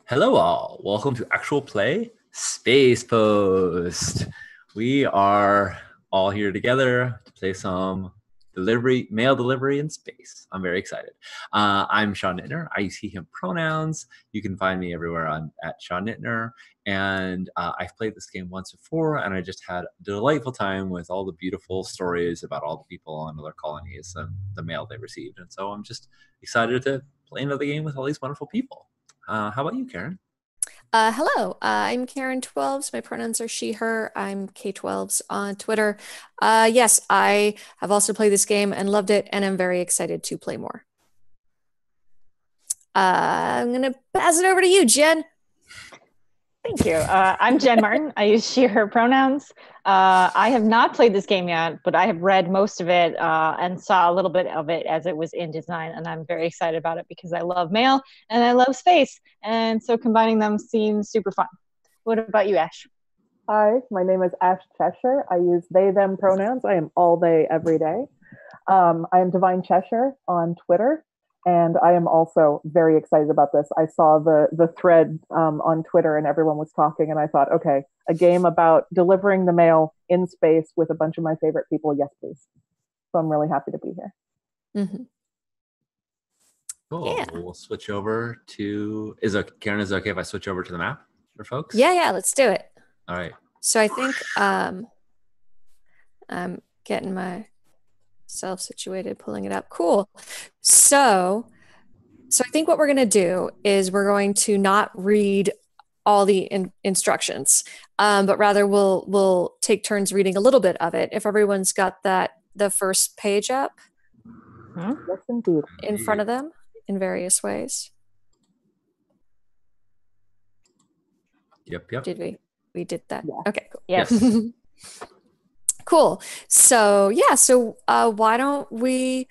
Hello, all. Welcome to Actual Play Space Post. We are all here together to play some mail delivery in space. I'm very excited. I'm Sean Nittner. I use he, him pronouns. You can find me everywhere at Sean Nittner. And I've played this game once before, and I just had a delightful time with all the beautiful stories about all the people on other colonies and the mail they received. And so I'm just excited to play another game with all these wonderful people. How about you, Karen? Hello, I'm Karen 12s. My pronouns are she, her. I'm K12s on Twitter. Yes, I have also played this game and loved it, and I'm very excited to play more. I'm going to pass it over to you, Jen. Thank you. I'm Jen Martin. I use she, her pronouns. I have not played this game yet, but I have read most of it and saw a little bit of it as it was in design. And I'm very excited about it because I love mail and I love space. And so combining them seems super fun. What about you, Ash? Hi, my name is Ash Cheshire. I use they, them pronouns. I am all day, every day. I am Divine Cheshire on Twitter. And I am also very excited about this. I saw the thread on Twitter and everyone was talking, and I thought, okay, a game about delivering the mail in space with a bunch of my favorite people. Yes, please. So I'm really happy to be here. Mm-hmm. Cool. Yeah. We'll switch over to Karen, is it okay if I switch over to the map for folks? Yeah, let's do it. All right. So I think I'm getting myself situated, pulling it up. Cool. So I think what we're going to do is we're going to not read all the instructions, but rather we'll take turns reading a little bit of it. If everyone's got the first page up Yes, indeed. in front of them in various ways. Yep. Did we? We did that. Yeah. Okay, cool. Yes. Cool. So why don't we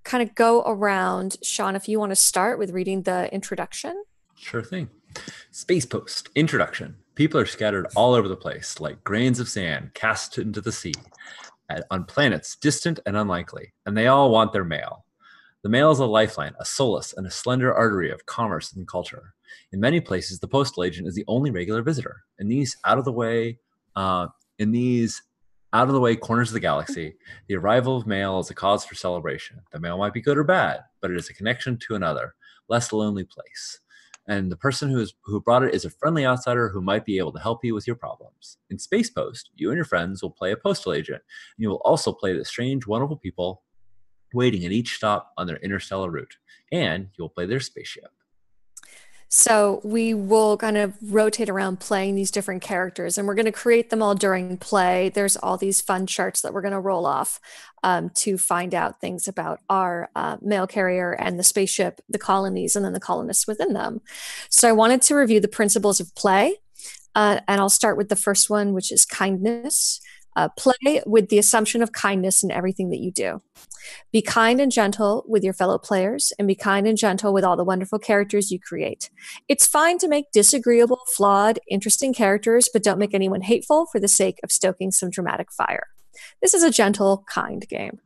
kind of go around, Sean, if you want to start with reading the introduction. Sure thing. Space Post. Introduction. People are scattered all over the place, like grains of sand cast into the sea, on planets distant and unlikely, and they all want their mail. The mail is a lifeline, a solace, and a slender artery of commerce and culture. In many places, the postal agent is the only regular visitor. In these out of the way corners of the galaxy, the arrival of mail is a cause for celebration. The mail might be good or bad, but it is a connection to another, less lonely place. And the person who brought it is a friendly outsider who might be able to help you with your problems. In Space Post, you and your friends will play a postal agent, and you will also play the strange, wonderful people waiting at each stop on their interstellar route, and you'll play their spaceship. So we will kind of rotate around playing these different characters, and we're going to create them all during play. There's all these fun charts that we're going to roll off to find out things about our mail carrier and the spaceship, the colonies, and then the colonists within them. So I wanted to review the principles of play, and I'll start with the first one, which is kindness. Play with the assumption of kindness in everything that you do. Be kind and gentle with your fellow players, and be kind and gentle with all the wonderful characters you create. It's fine to make disagreeable, flawed, interesting characters, but don't make anyone hateful for the sake of stoking some dramatic fire. This is a gentle, kind game.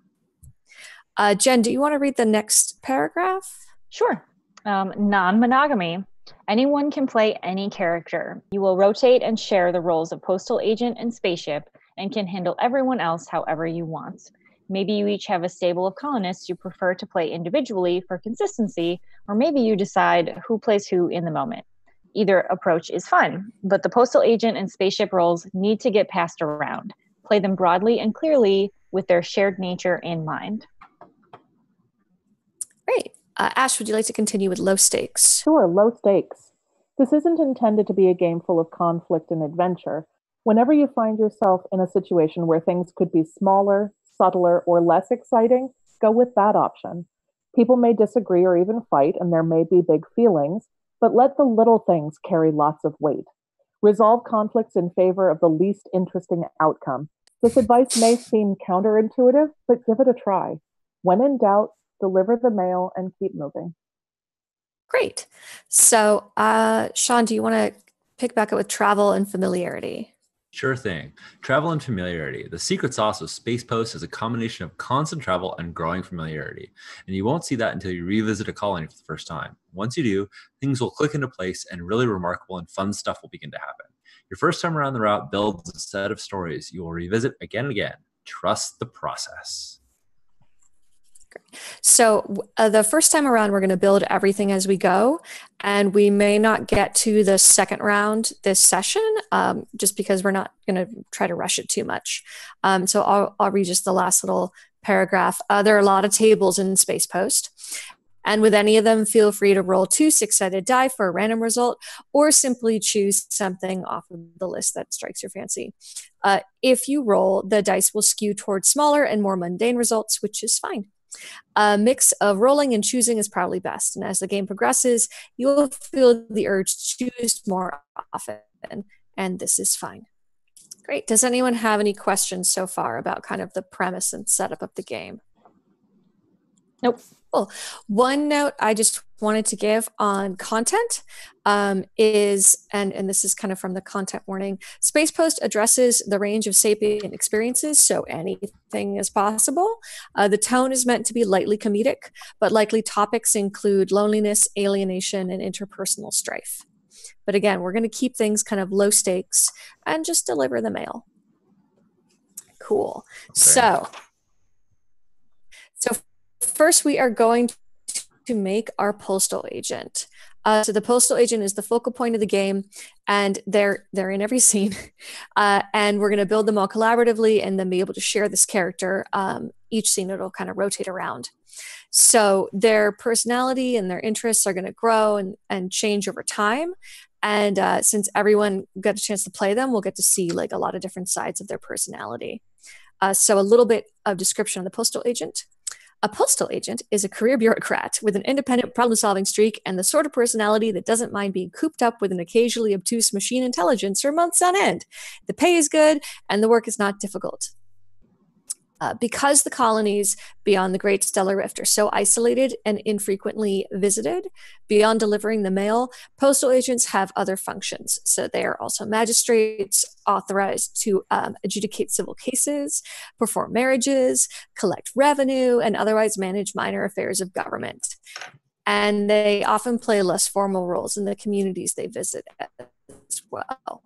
Jen, do you want to read the next paragraph? Sure. Non-monogamy. Anyone can play any character. You will rotate and share the roles of postal agent and spaceship and can handle everyone else however you want. Maybe you each have a stable of colonists you prefer to play individually for consistency, or maybe you decide who plays who in the moment. Either approach is fun, but the postal agent and spaceship roles need to get passed around. Play them broadly and clearly with their shared nature in mind. Great. Ash, would you like to continue with low stakes? Sure, low stakes. This isn't intended to be a game full of conflict and adventure. Whenever you find yourself in a situation where things could be smaller, subtler, or less exciting, go with that option. People may disagree or even fight, and there may be big feelings, but let the little things carry lots of weight. Resolve conflicts in favor of the least interesting outcome. This advice may seem counterintuitive, but give it a try. When in doubt, deliver the mail and keep moving. Great. So, Sean, do you want to pick back up with travel and familiarity? Sure thing. Travel and familiarity. The secret sauce of Space Post is a combination of constant travel and growing familiarity. And you won't see that until you revisit a colony for the first time. Once you do, things will click into place and really remarkable and fun stuff will begin to happen. Your first time around the route builds a set of stories you will revisit again and again. Trust the process. So the first time around, we're going to build everything as we go, and we may not get to the second round this session, just because we're not going to try to rush it too much. So I'll read just the last little paragraph. There are a lot of tables in Space Post, and with any of them, feel free to roll 2 6-sided die for a random result, or simply choose something off of the list that strikes your fancy. If you roll, the dice will skew towards smaller and more mundane results, which is fine. A mix of rolling and choosing is probably best. And as the game progresses, you will feel the urge to choose more often. And this is fine. Great. Does anyone have any questions so far about kind of the premise and setup of the game? Nope. Cool. One note I just wanted to give on content is, and this is kind of from the content warning, Space Post addresses the range of sapient experiences, so anything is possible. The tone is meant to be lightly comedic, but likely topics include loneliness, alienation, and interpersonal strife. But again, we're going to keep things kind of low stakes and just deliver the mail. Cool. Okay. So first, we are going to make our postal agent. So the postal agent is the focal point of the game, and they're in every scene. And we're going to build them all collaboratively and then be able to share this character. Each scene, it'll kind of rotate around. So their personality and their interests are going to grow and change over time. And since everyone got a chance to play them, we'll get to see like a lot of different sides of their personality. So a little bit of description on the postal agent. A postal agent is a career bureaucrat with an independent problem-solving streak and the sort of personality that doesn't mind being cooped up with an occasionally obtuse machine intelligence for months on end. The pay is good, and the work is not difficult. Because the colonies beyond the Great Stellar Rift are so isolated and infrequently visited, beyond delivering the mail, postal agents have other functions. So they are also magistrates authorized to adjudicate civil cases, perform marriages, collect revenue, and otherwise manage minor affairs of government. And they often play less formal roles in the communities they visit as well.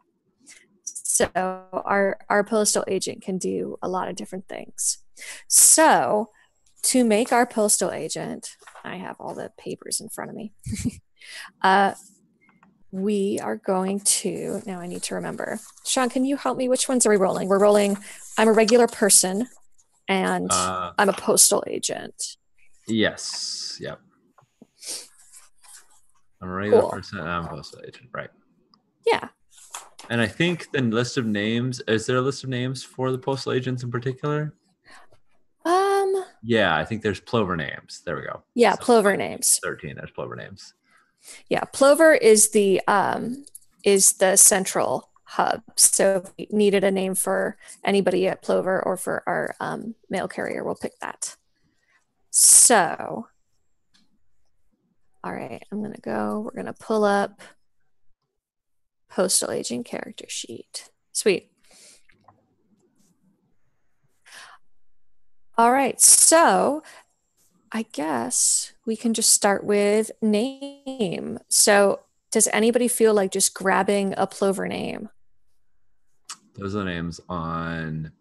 So our postal agent can do a lot of different things. So to make our postal agent, I have all the papers in front of me. We are going to, now I need to remember. Sean, can you help me? Which ones are we rolling? We're rolling, I'm a regular person and I'm a postal agent. Yes. Yep. I'm a regular person and I'm a postal agent. Right. Yeah. And I think the list of names, is there a list of names for the postal agents in particular? Yeah, I think there's Plover names. There we go. Yeah, so Plover names. 13, there's Plover names. Yeah, Plover is the central hub. So if we needed a name for anybody at Plover or for our mail carrier, we'll pick that. So, all right, we're gonna pull up postal agent character sheet. Sweet. All right, so I guess we can just start with name. So does anybody feel like just grabbing a Plover name? Those are the names on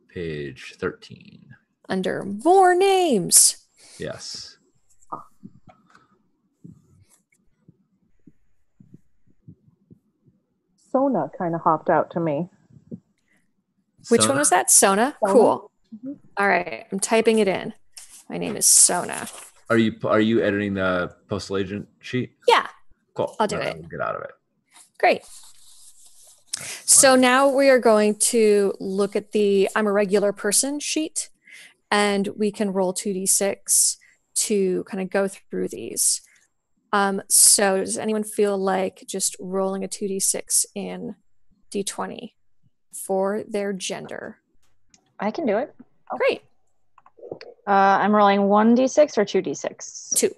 page 13. Under more names. Yes. Sona kind of hopped out to me. Which one was that? Sona? Cool. Mm-hmm. All right, I'm typing it in. My name is Sona. Are you editing the postal agent sheet? Yeah. Cool. I'll do it. Get out of it. Great. So now we are going to look at the I'm a regular person sheet, and we can roll 2d6 to kind of go through these. So does anyone feel like just rolling a 2d6 in d20 for their gender? I can do it. Great. I'm rolling 1d6 or 2d6? 2.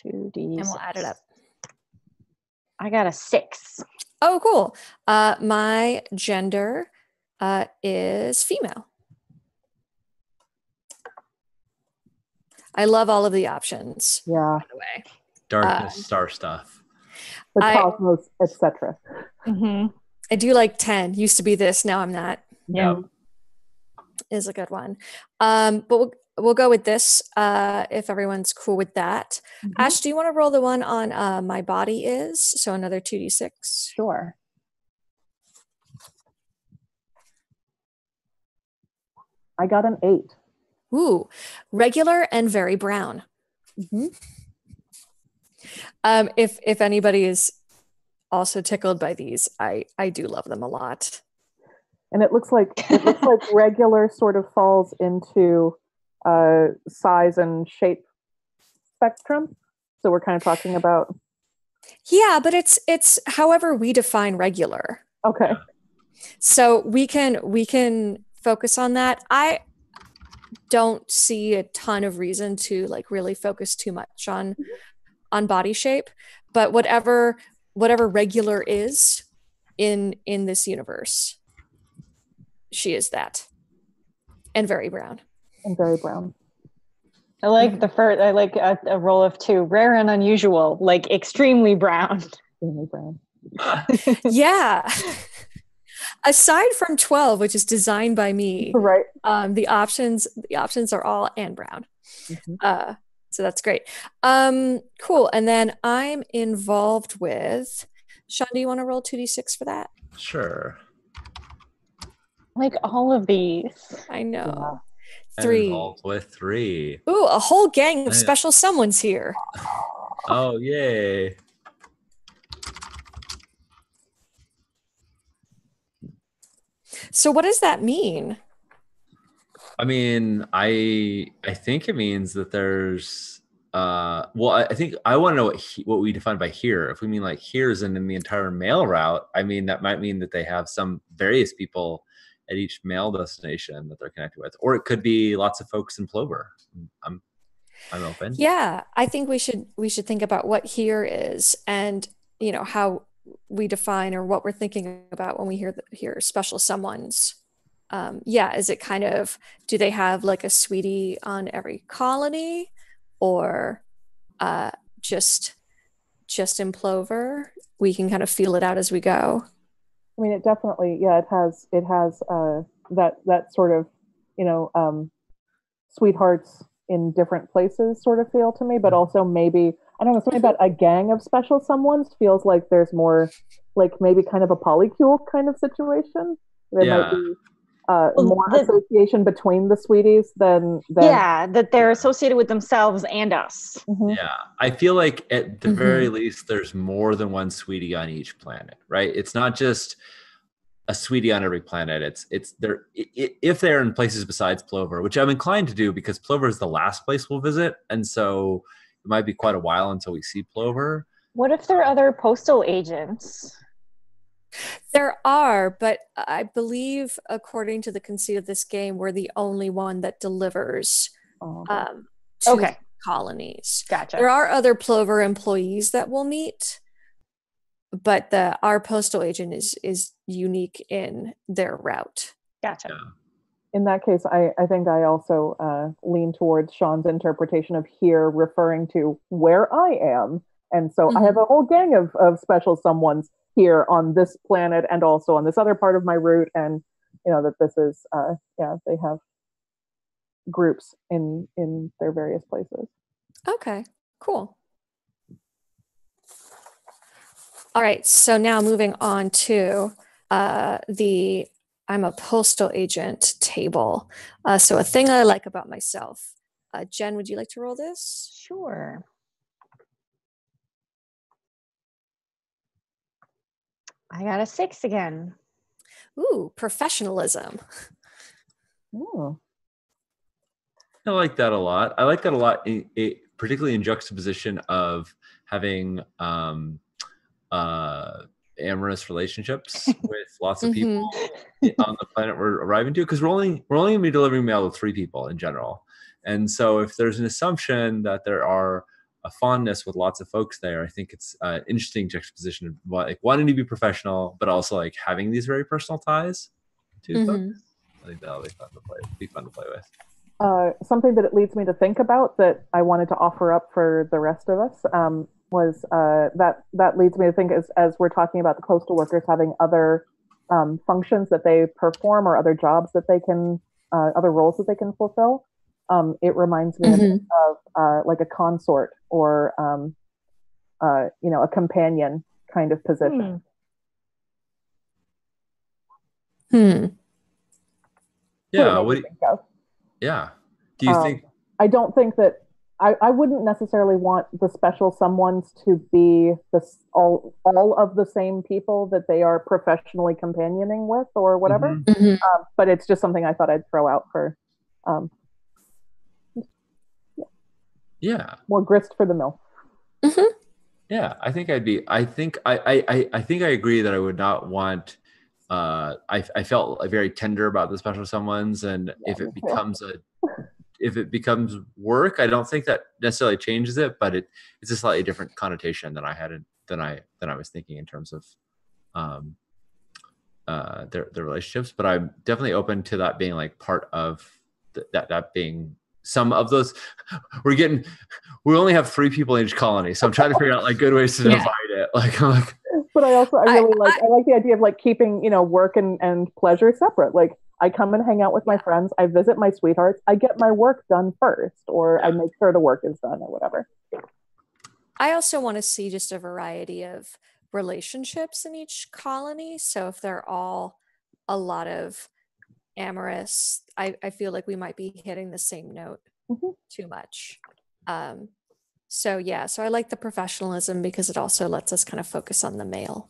2d6. And we'll add it up. I got a 6. Oh, cool. My gender is female. I love all of the options. Yeah. By the way, Darkness, star stuff. The cosmos, etc. I do like 10. Used to be this, now I'm not. Yeah. Is a good one. But we'll go with this if everyone's cool with that. Ash, do you want to roll the one on my body is? So another 2d6. Sure. I got an 8. Ooh, regular and very brown. If anybody is also tickled by these, I do love them a lot. And it looks like regular sort of falls into size and shape spectrum. So we're kind of talking about. Yeah, but it's however we define regular. Okay. So we can focus on that. I don't see a ton of reason to like really focus too much on body shape, but whatever regular is in this universe, she is that, and very brown. I like the first. I like a roll of 2, rare and unusual, like extremely brown. Extremely brown. Yeah. Aside from 12, which is designed by me, right? The options are all and brown. So that's great. Cool. And then I'm involved with. Sean, do you want to roll 2d6 for that? Sure. Like all of these. I know. Yeah. 3. I'm involved with 3. Ooh, a whole gang of special someone's here. Oh, yay. So what does that mean? I mean, I think it means that there's I think I want to know what we define by here. If we mean like here's and in the entire mail route, I mean that might mean that they have some various people at each mail destination that they're connected with, or it could be lots of folks in Plover. I'm open. Yeah, I think we should think about what here is, and how we define or what we're thinking about when we hear special someone's. Is it kind of, do they have like a sweetie on every colony, or just in Plover? We can kind of feel it out as we go. I mean, it definitely, it has that sort of, sweethearts in different places sort of feel to me, but also maybe, I don't know, something about a gang of special someones feels like there's more, like maybe kind of a polycule kind of situation. There might be more association between the sweeties than that they're associated with themselves and us. Yeah, I feel like at the very least there's more than one sweetie on each planet, right? It's not just a sweetie on every planet. It's there if they're in places besides Plover, which I'm inclined to do because Plover is the last place we'll visit, and so it might be quite a while until we see Plover. What if there are other postal agents? There are, but I believe, according to the conceit of this game, we're the only one that delivers to colonies. Gotcha. There are other Plover employees that we'll meet, but our postal agent is unique in their route. Gotcha. Yeah. In that case, I think I also lean towards Sean's interpretation of here referring to where I am. And so I have a whole gang of special someones here on this planet and also on this other part of my route. And, that this is, they have groups in their various places. Okay, cool. All right, so now moving on to the I'm a postal agent table. So a thing I like about myself. Jen, would you like to roll this? Sure. I got a 6 again. Ooh, professionalism. Ooh. I like that a lot. I like that a lot, particularly in juxtaposition of having amorous relationships with lots of people on the planet we're arriving to, because we're only going to be delivering mail to 3 people in general. And so if there's an assumption that there are a fondness with lots of folks there. I think it's an interesting juxtaposition of like wanting to be professional, but also like having these very personal ties to folks. I think that'll be fun to play with. Something that it leads me to think about that I wanted to offer up for the rest of us was that leads me to think as we're talking about the postal workers having other functions that they perform or other jobs that they can, other roles that they can fulfill. It reminds me of like a consort or a companion kind of position. Yeah. What do you think of? Yeah. Do you think? I don't think that I wouldn't necessarily want the special someones to be all of the same people that they are professionally companioning with or whatever. But it's just something I thought I'd throw out for more grist for the mill. Yeah, I think I think I agree that I would not want. I felt very tender about the special someones, and if it becomes work, I don't think that necessarily changes it, but it's a slightly different connotation than I had than I was thinking in terms of their relationships. But I'm definitely open to that being like part of that being some of those. We only have 3 people in each colony, so I'm trying to figure out like good ways to divide it. But I really like the idea of like keeping, work and pleasure separate. Like I come and hang out with my friends, I visit my sweethearts, I get my work done first, or I make sure the work is done or whatever. I also want to see just a variety of relationships in each colony. So if they're all a lot of amorous, I feel like we might be hitting the same note too much. So I like the professionalism because it also lets us kind of focus on the male.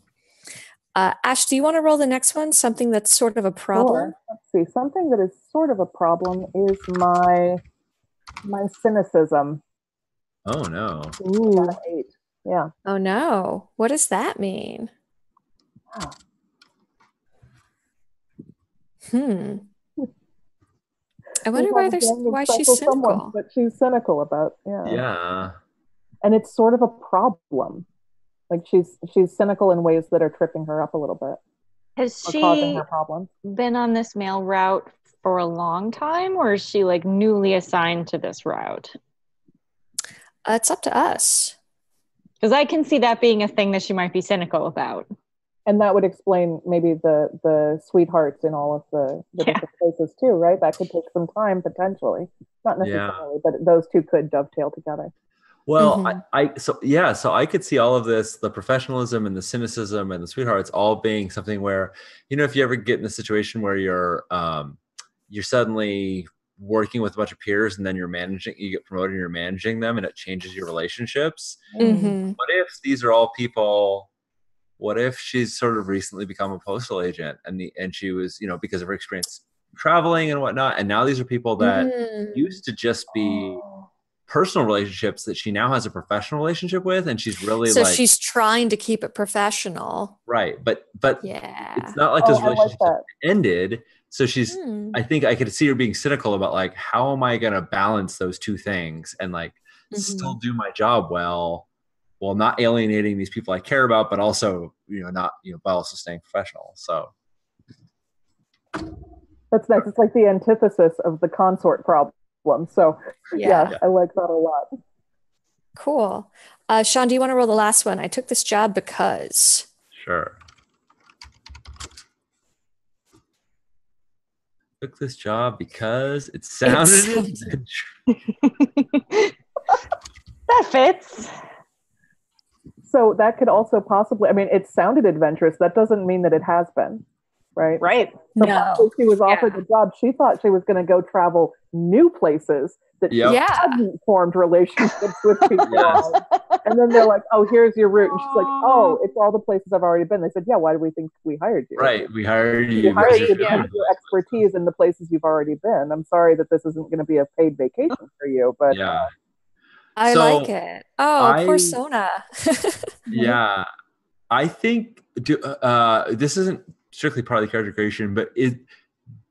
Ash, do you want to roll the next one? Something that's sort of a problem? Sure. Let's see. Something that is sort of a problem is my cynicism. Oh no. Ooh. 8. Yeah. Oh no. What does that mean? I wonder why she's cynical. But she's cynical about, Yeah. And it's sort of a problem. Like she's cynical in ways that are tripping her up a little bit. Has she causing her problems. Been on this mail route for a long time, or is she like newly assigned to this route? It's up to us. Because I can see that being a thing that she might be cynical about. And that would explain maybe the sweethearts in all of the different places too, right? That could take some time potentially. Not necessarily, but those two could dovetail together. Well, so I could see all of this, the professionalism and the cynicism and the sweethearts all being something where, if you ever get in a situation where you're suddenly working with a bunch of peers and then you get promoted and you're managing them and it changes your relationships. What if these are all people? What if she's sort of recently become a postal agent and she was, because of her experience traveling and whatnot, and now these are people that used to just be personal relationships that she now has a professional relationship with, and she's really she's trying to keep it professional, right? But it's not like those relationships have ended. So she's I think I could see her being cynical about like, how am I going to balance those two things and like still do my job well, while not alienating these people I care about, but also but also staying professional. So that's nice. It's like the antithesis of the consort problem. So yeah, I like that a lot. Cool. Sean, do you want to roll the last one? I took this job because. Sure. Took this job because it sounded that fits. So that could also possibly, it sounded adventurous. That doesn't mean that it has been, right? Right. So no. She was offered the job. She thought she was going to go travel new places that she hadn't formed relationships with people on. And then they're like, oh, here's your route. And she's like, oh, it's all the places I've already been. They said, yeah, why do we think we hired you? Right. We hired you. We hired you because of your expertise in the places you've already been. I'm sorry that this isn't going to be a paid vacation for you, but I like it. Oh, poor Sona. Yeah. I think this isn't strictly part of the character creation, but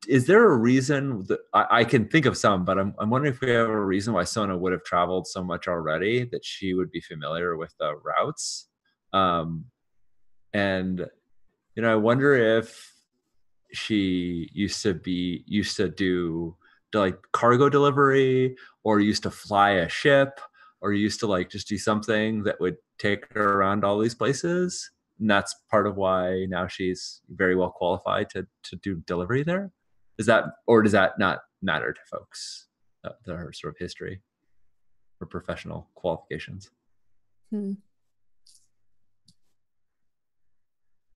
is there a reason that I can think of some, but I'm wondering if we have a reason why Sona would have traveled so much already that she would be familiar with the routes. And I wonder if she used to do like cargo delivery, or used to fly a ship, or used to like just do something that would take her around all these places. And that's part of why now she's very well qualified to do delivery there. Is that, or does that not matter to folks, her sort of history or professional qualifications? Maybe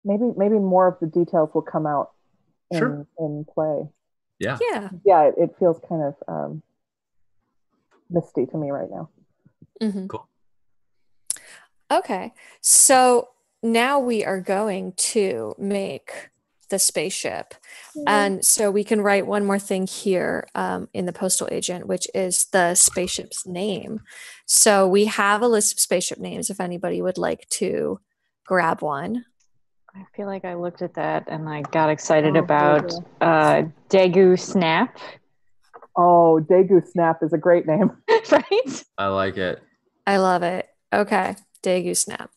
more of the details will come out in play. Yeah. It feels kind of misty to me right now. Cool. Okay, so now we are going to make the spaceship, and so we can write one more thing here in the Postal Agent, which is the spaceship's name. So we have a list of spaceship names if anybody would like to grab one. I feel like I looked at that and I got excited about Daegu Snap. Oh, Daegu Snap is a great name. Right? I like it. I love it. Okay, Daegu Snap.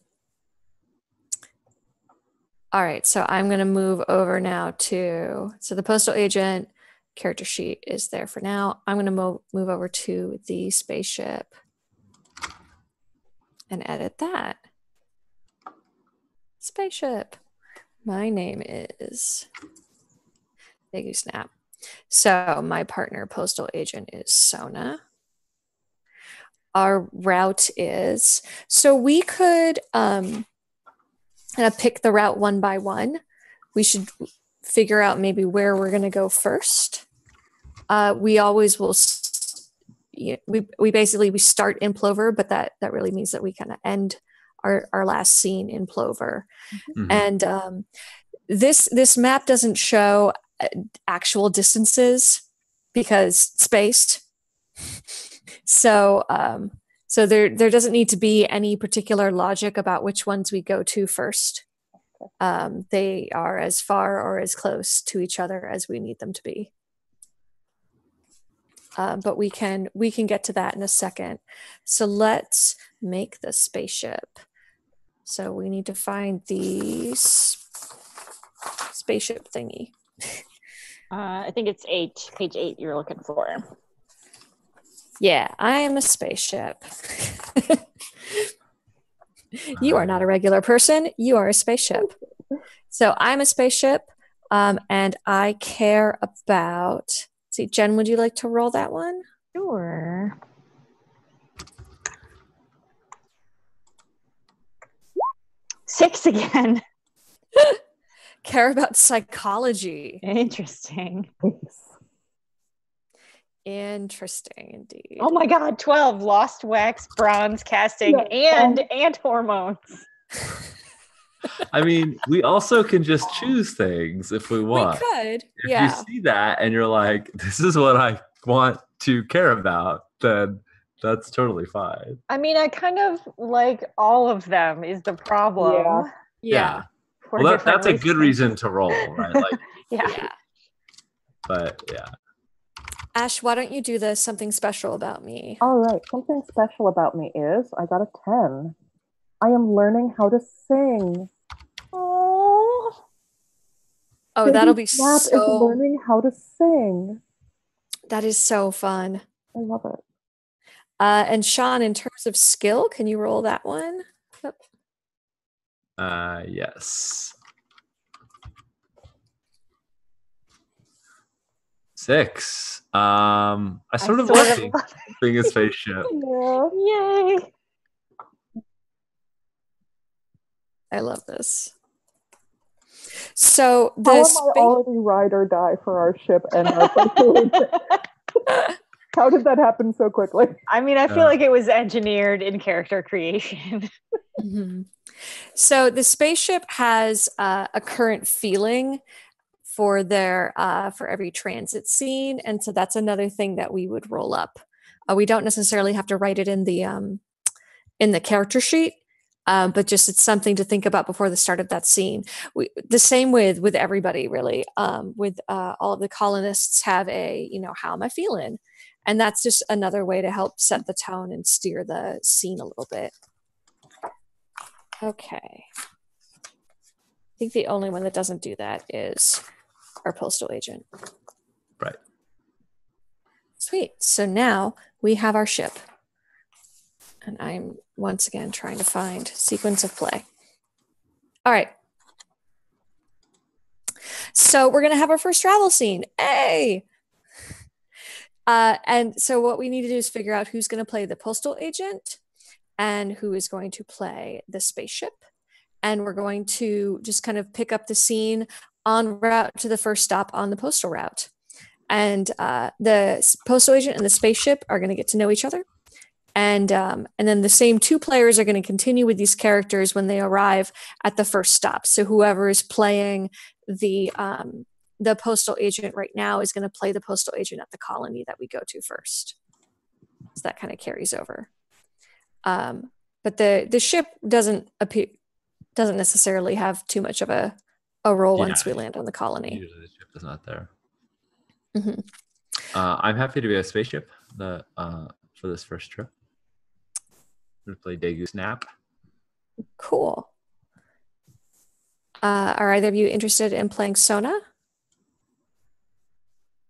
All right, so I'm going to move over now to, so the Postal Agent character sheet is there for now. I'm going to move over to the spaceship and edit that. Spaceship. My name is Daegu Snap. So my partner Postal Agent is Sona. Our route is, so we could kind of pick the route one by one. We should figure out maybe where we're going to go first. We always will, we basically, we start in Plover, but that really means that we kind of end our last scene in Plover. And this map doesn't show actual distances because it's spaced. So there doesn't need to be any particular logic about which ones we go to first. They are as far or as close to each other as we need them to be. But we can get to that in a second. So let's make the spaceship. So we need to find the spaceship thingy. I think it's page 8 you're looking for. Yeah, I am a spaceship. You are not a regular person. You are a spaceship. So I'm a spaceship, and I care about... See, Jen, would you like to roll that one? Sure. Six again. Care about psychology. Interesting. Interesting indeed. Oh my God, 12 lost wax, bronze casting, and hormones. I mean, we also can just choose things if we want. We could, if you see that and you're like, this is what I want to care about, then that's totally fine. I mean, I kind of like all of them is the problem. Yeah. Well, that's a good reason to roll, right? Like, yeah. But yeah. Ash, why don't you do the something special about me? All right. Something special about me is I got a 10. I am learning how to sing. Oh, that'll be Snap so... is learning how to sing. That is so fun. I love it. And Sean, in terms of skill, can you roll that one? Yep. Yes. 6. I sort of like being a spaceship. Yay. I love this. So how am I already ride or die for our ship and our How did that happen so quickly? I mean, I feel like it was engineered in character creation. So the spaceship has a current feeling for their for every transit scene, and so that's another thing that we would roll up. We don't necessarily have to write it in the character sheet, But just it's something to think about before the start of that scene. The same with everybody, really. With all of the colonists have a, how am I feeling? And that's just another way to help set the tone and steer the scene a little bit. Okay. I think the only one that doesn't do that is our postal agent. Right. Sweet. So now we have our ship. And I'm once again trying to find sequence of play. All right. So we're going to have our first travel scene. Hey! And so what we need to do is figure out who's going to play the postal agent and who is going to play the spaceship. And we're going to just kind of pick up the scene en route to the first stop on the postal route. And the postal agent and the spaceship are going to get to know each other. And then the same two players are going to continue with these characters when they arrive at the first stop. So whoever is playing the postal agent right now is going to play the postal agent at the colony that we go to first. So that kind of carries over. But the ship doesn't necessarily have too much of a role once we land on the colony. Usually the ship is not there. Mm-hmm. I'm happy to be a spaceship for this first trip. I'm going to play Daegu Snap. Cool. Are either of you interested in playing Sona?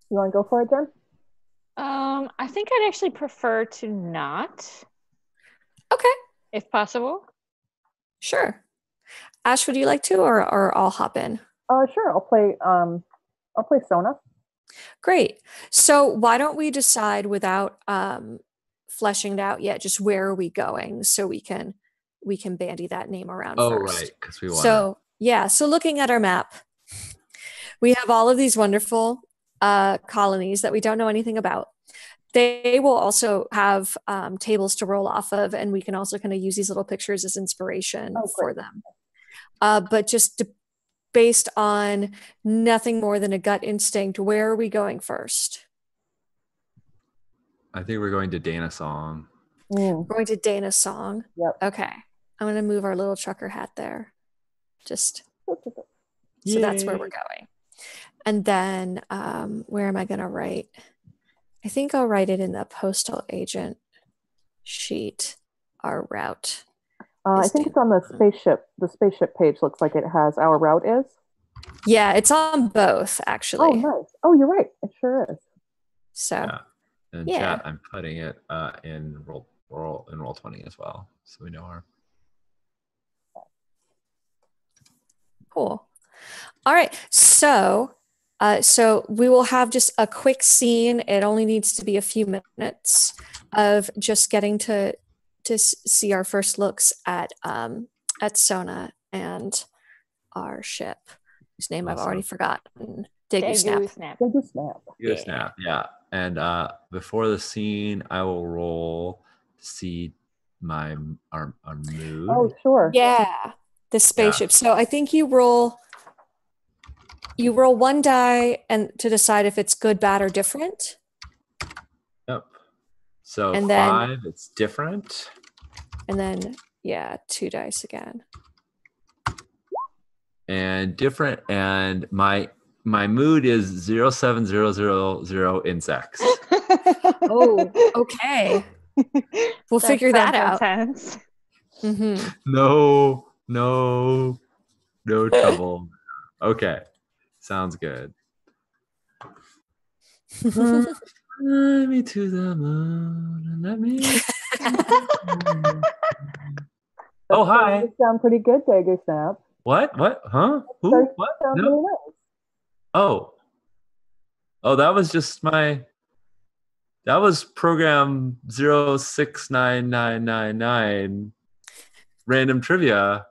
You want to go for it, Jen? I think I'd actually prefer to not. Okay. If possible. Sure. Ash, would you like to, or I'll hop in? Sure. I'll play Sona. Great. So why don't we decide without fleshing it out yet, just where are we going, so we can bandy that name around first. Right, because we want. So so looking at our map, we have all of these wonderful colonies that we don't know anything about. They will also have tables to roll off of, and we can also kind of use these little pictures as inspiration for them. But just based on nothing more than a gut instinct, where are we going first? I think we're going to Dana Song. We're going to Dana Song. Yep. Okay. I'm going to move our little trucker hat there. Just so that's where we're going. And then where am I going to write? I think I'll write it in the postal agent sheet, our route. I think it's on the spaceship. The spaceship page looks like it has our route is. Yeah, it's on both, actually. Oh, nice. Oh, you're right. It sure is. So, in chat, I'm putting it in roll 20 as well, so we know our. Cool. All right. So we will have just a quick scene. It only needs to be a few minutes of just getting to see our first looks at Sona and our ship, whose name I've already forgotten. Daegu Snap. Daegu Snap. Yeah. And before the scene, I will roll to see our mood. Oh, sure. Yeah. The spaceship. So I think you roll one die and to decide if it's good, bad, or different. Yep. So and 5, it's different. And then 2 dice again. And different, and my mood is 07000 insects. Oh, okay. We'll figure that out. Mm-hmm. No trouble. Okay, sounds good. Fly me to the moon and let me. Oh, hi. You sound pretty good, Daegu Snap. What? Huh? Who? What? Sounds really nice. Oh, that was just that was program 069999 random trivia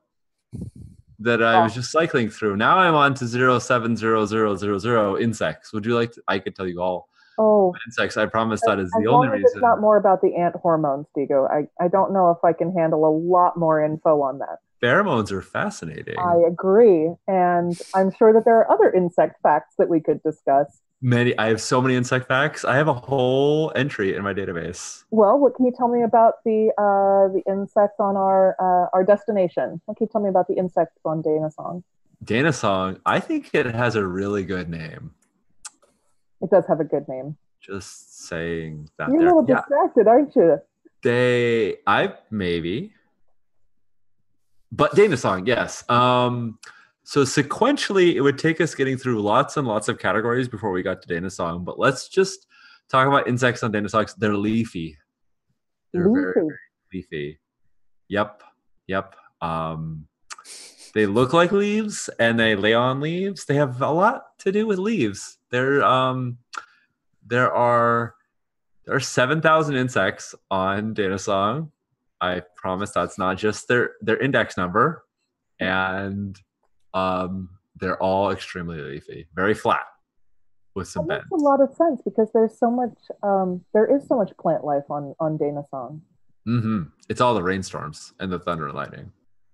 that I was just cycling through. Now I'm on to 070000 insects. Would you like to? I could tell you all. Oh, insects. I promise that is the only reason. It's not more about the ant hormones, Diego. I don't know if I can handle a lot more info on that. Pheromones are fascinating. I agree. And I'm sure that there are other insect facts that we could discuss. I have so many insect facts. I have a whole entry in my database. Well, what can you tell me about the insects on our destination? What can you tell me about the insects on Dana Song? Dana Song, I think it has a really good name. It does have a good name. Just saying that. You're a little distracted, aren't you? Maybe. But Dana Song, yes. So sequentially, it would take us getting through lots and lots of categories before we got to Dana Song. But let's just talk about insects on Dana Songs. They're leafy. They're very, very leafy. Yep. They look like leaves and they lay on leaves. They have a lot to do with leaves. There are 7,000 insects on Dana Song. I promise that's not just their index number. And they're all extremely leafy, very flat with some bends. That makes a lot of sense because there's so much there is so much plant life on Dana Song. Mm-hmm. It's all the rainstorms and the thunder and lightning.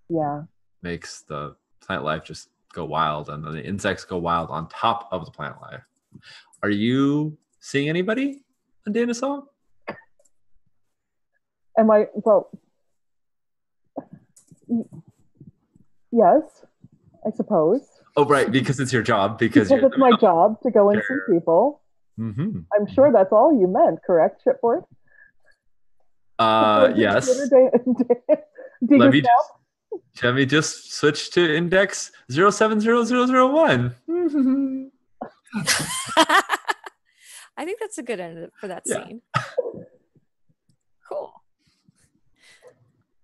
Yeah. Makes the plant life just go wild, and then the insects go wild on top of the plant life. Are you seeing anybody on Dana Song? Yes, I suppose. Oh, right, because it's your job. Because it's my job to go and see people. Mm-hmm. I'm sure that's all you meant, correct, Shipboard? Yes. Let me just switch to index 070001. I think that's a good end for that scene. Cool.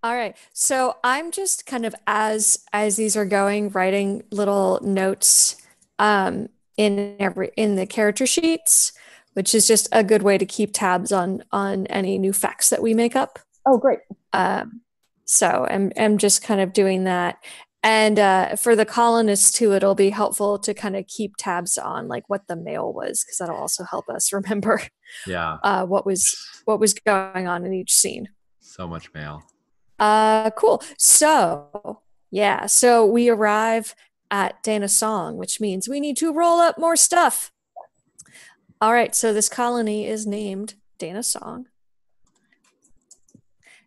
All right. So I'm just kind of as these are going, writing little notes in the character sheets, which is just a good way to keep tabs on any new facts that we make up. Oh, great. So I'm just kind of doing that. And for the colonists too, it'll be helpful to kind of keep tabs on like what the mail was, because that'll also help us remember what was going on in each scene. So much mail. Cool. So we arrive at Dana Song, which means we need to roll up more stuff. All right, so this colony is named Dana Song.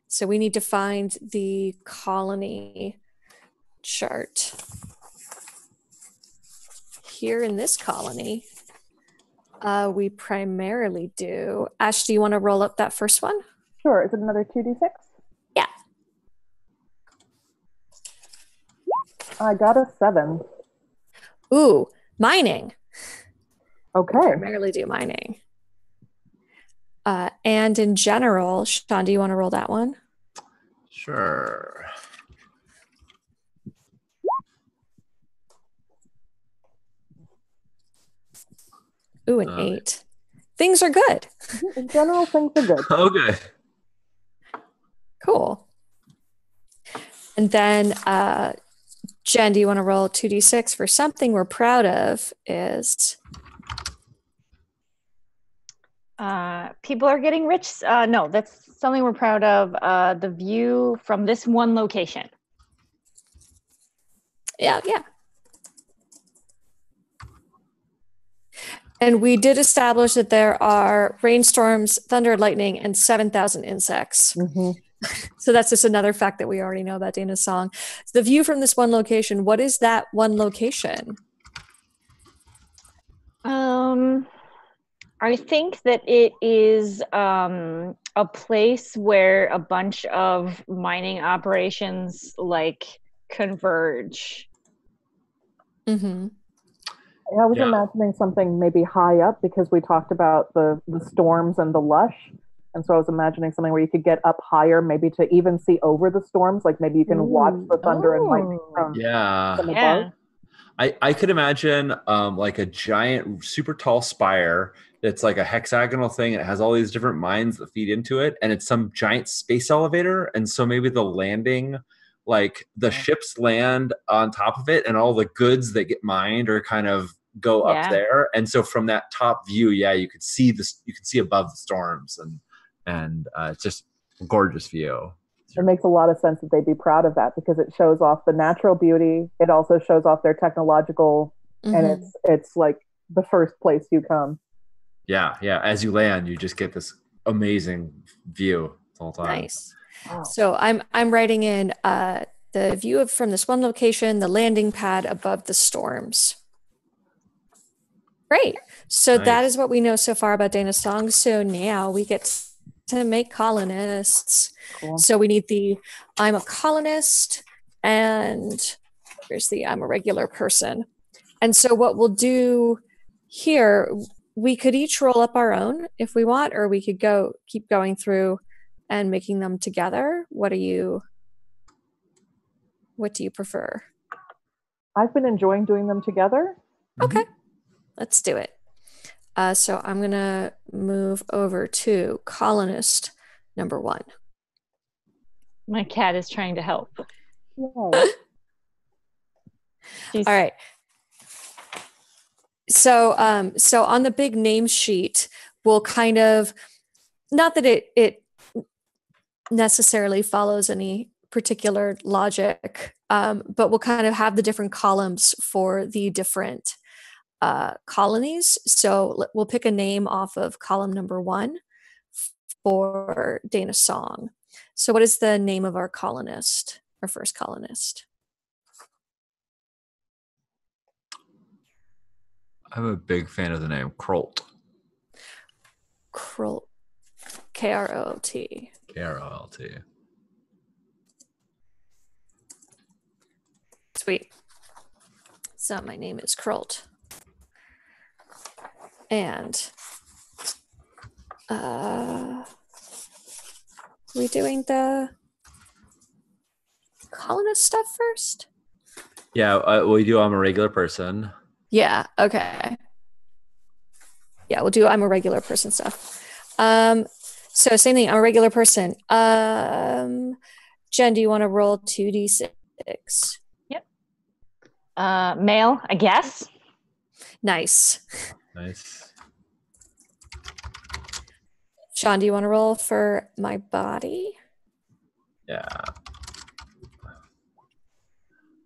So we need to find the colony chart. Here in this colony, we primarily do... Ash, do you want to roll up that first one? Sure. Is it another 2d6? Yeah. I got a 7. Ooh, mining. Okay. We primarily do mining. And in general, Sean, do you want to roll that one? Sure. Ooh, an 8. Things are good. In general, things are good. Okay. Cool. And then, Jen, do you want to roll 2d6 for something we're proud of? Is people are getting rich. No, that's something we're proud of. The view from this one location. Yeah. And we did establish that there are rainstorms, thunder, lightning, and 7,000 insects. Mm-hmm. So that's just another fact that we already know about Dana's Song. The view from this one location, what is that one location? I think that it is a place where a bunch of mining operations like converge. Mm-hmm. I was imagining something maybe high up because we talked about the storms and the lush. And so I was imagining something where you could get up higher, maybe to even see over the storms. Like maybe you can watch the thunder and lightning from above. I could imagine like a giant, super tall spire that's like a hexagonal thing. It has all these different mines that feed into it. And it's some giant space elevator. And so maybe the landing, like the ships land on top of it and all the goods that get mined are kind of go up there. And so from that top view, you could see this, you can see above the storms and it's just a gorgeous view. It makes a lot of sense that they'd be proud of that because it shows off the natural beauty. It also shows off their technological, and it's like the first place you come. Yeah. As you land, you just get this amazing view the whole time. Nice. Wow. So I'm writing in the view from this one location, the landing pad above the storms. Great. So Nice. that is what we know so far about Dana's song. So now we get to make colonists. Cool. So we need the I'm a colonist and here's the I'm a regular person. And so what we'll do here, we could each roll up our own if we want, or we could keep going through and making them together. What do you prefer? I've been enjoying doing them together. Okay, let's do it. So I'm going to move over to colonist number 1. My cat is trying to help. Yay. All right. So on the big name sheet, we'll kind of, not that it necessarily follows any particular logic, but we'll kind of have the different columns for the different colonies. So we'll pick a name off of column number 1 for Dana's song. So what is the name of our colonist, our first colonist? I'm a big fan of the name Krolt. Krolt. K-R-O-L-T. K-R-O-L-T. Sweet. So my name is Krolt. And we doing the colonist stuff first? Yeah, we do. I'm a regular person. Yeah, okay. Yeah, we'll do I'm a regular person stuff. So same thing, I'm a regular person. Jen, do you want to roll 2d6? Yep. Male, I guess. Nice. Nice. Sean, do you want to roll for my body? Yeah.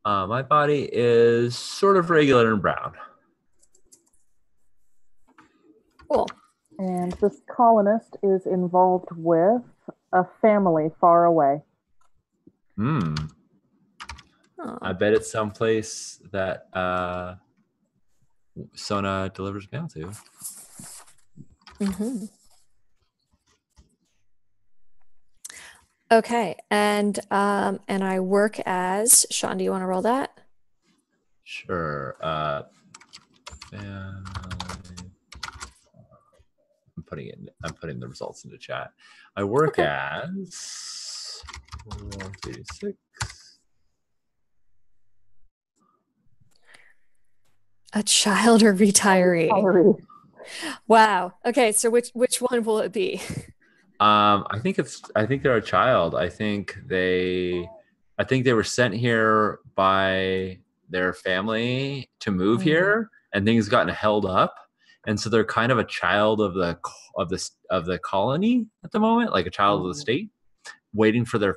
My body is sort of regular and brown. Cool. And this colonist is involved with a family far away. Oh. I bet it's someplace that Sona delivers mail to. Mm-hmm. Okay, and I work as Sean. Do you want to roll that? Sure. Family. I'm putting the results into chat. I work as 436. A child or retiree. Wow. Okay, so which one will it be? I think they're a child. I think they were sent here by their family to move here, and things gotten held up, and so they're kind of a child of the colony at the moment, like a child of the state, waiting for their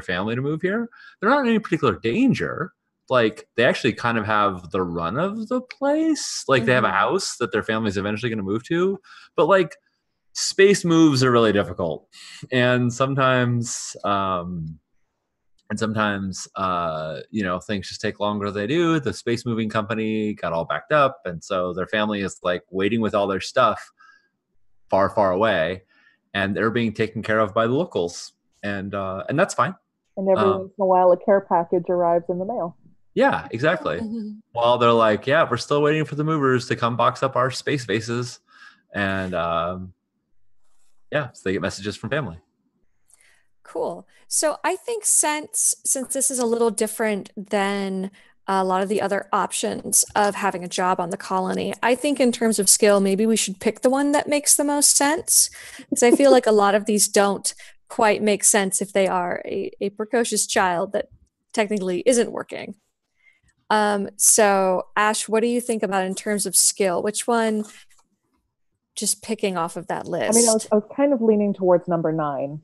family to move here. They're not in any particular danger. Like, they actually kind of have the run of the place. Like, they have a house that their family's eventually going to move to, but like, space moves are really difficult, and sometimes things just take longer than they do. The space moving company got all backed up, and so their family is like waiting with all their stuff far, far away, and they're being taken care of by the locals, and that's fine. And every once in a while, a care package arrives in the mail. Yeah, exactly. While they're like, yeah, we're still waiting for the movers to come box up our space bases, and so they get messages from family. Cool. So I think since this is a little different than a lot of the other options of having a job on the colony, I think in terms of skill, maybe we should pick the one that makes the most sense, because I feel like a lot of these don't quite make sense if they are a precocious child that technically isn't working. So Ash, what do you think about in terms of skill? Which one, just picking off of that list? I mean, I was kind of leaning towards number 9.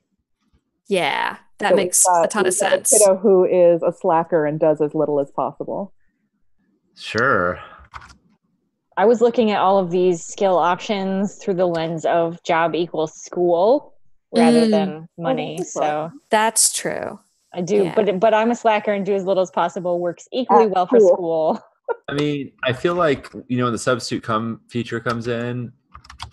Yeah, that makes a ton of sense. A kiddo who is a slacker and does as little as possible. Sure. I was looking at all of these skill options through the lens of job equals school rather than money. So that's true. I do, but I'm a slacker and do as little as possible works equally well for school. I mean, I feel like, when the substitute feature comes in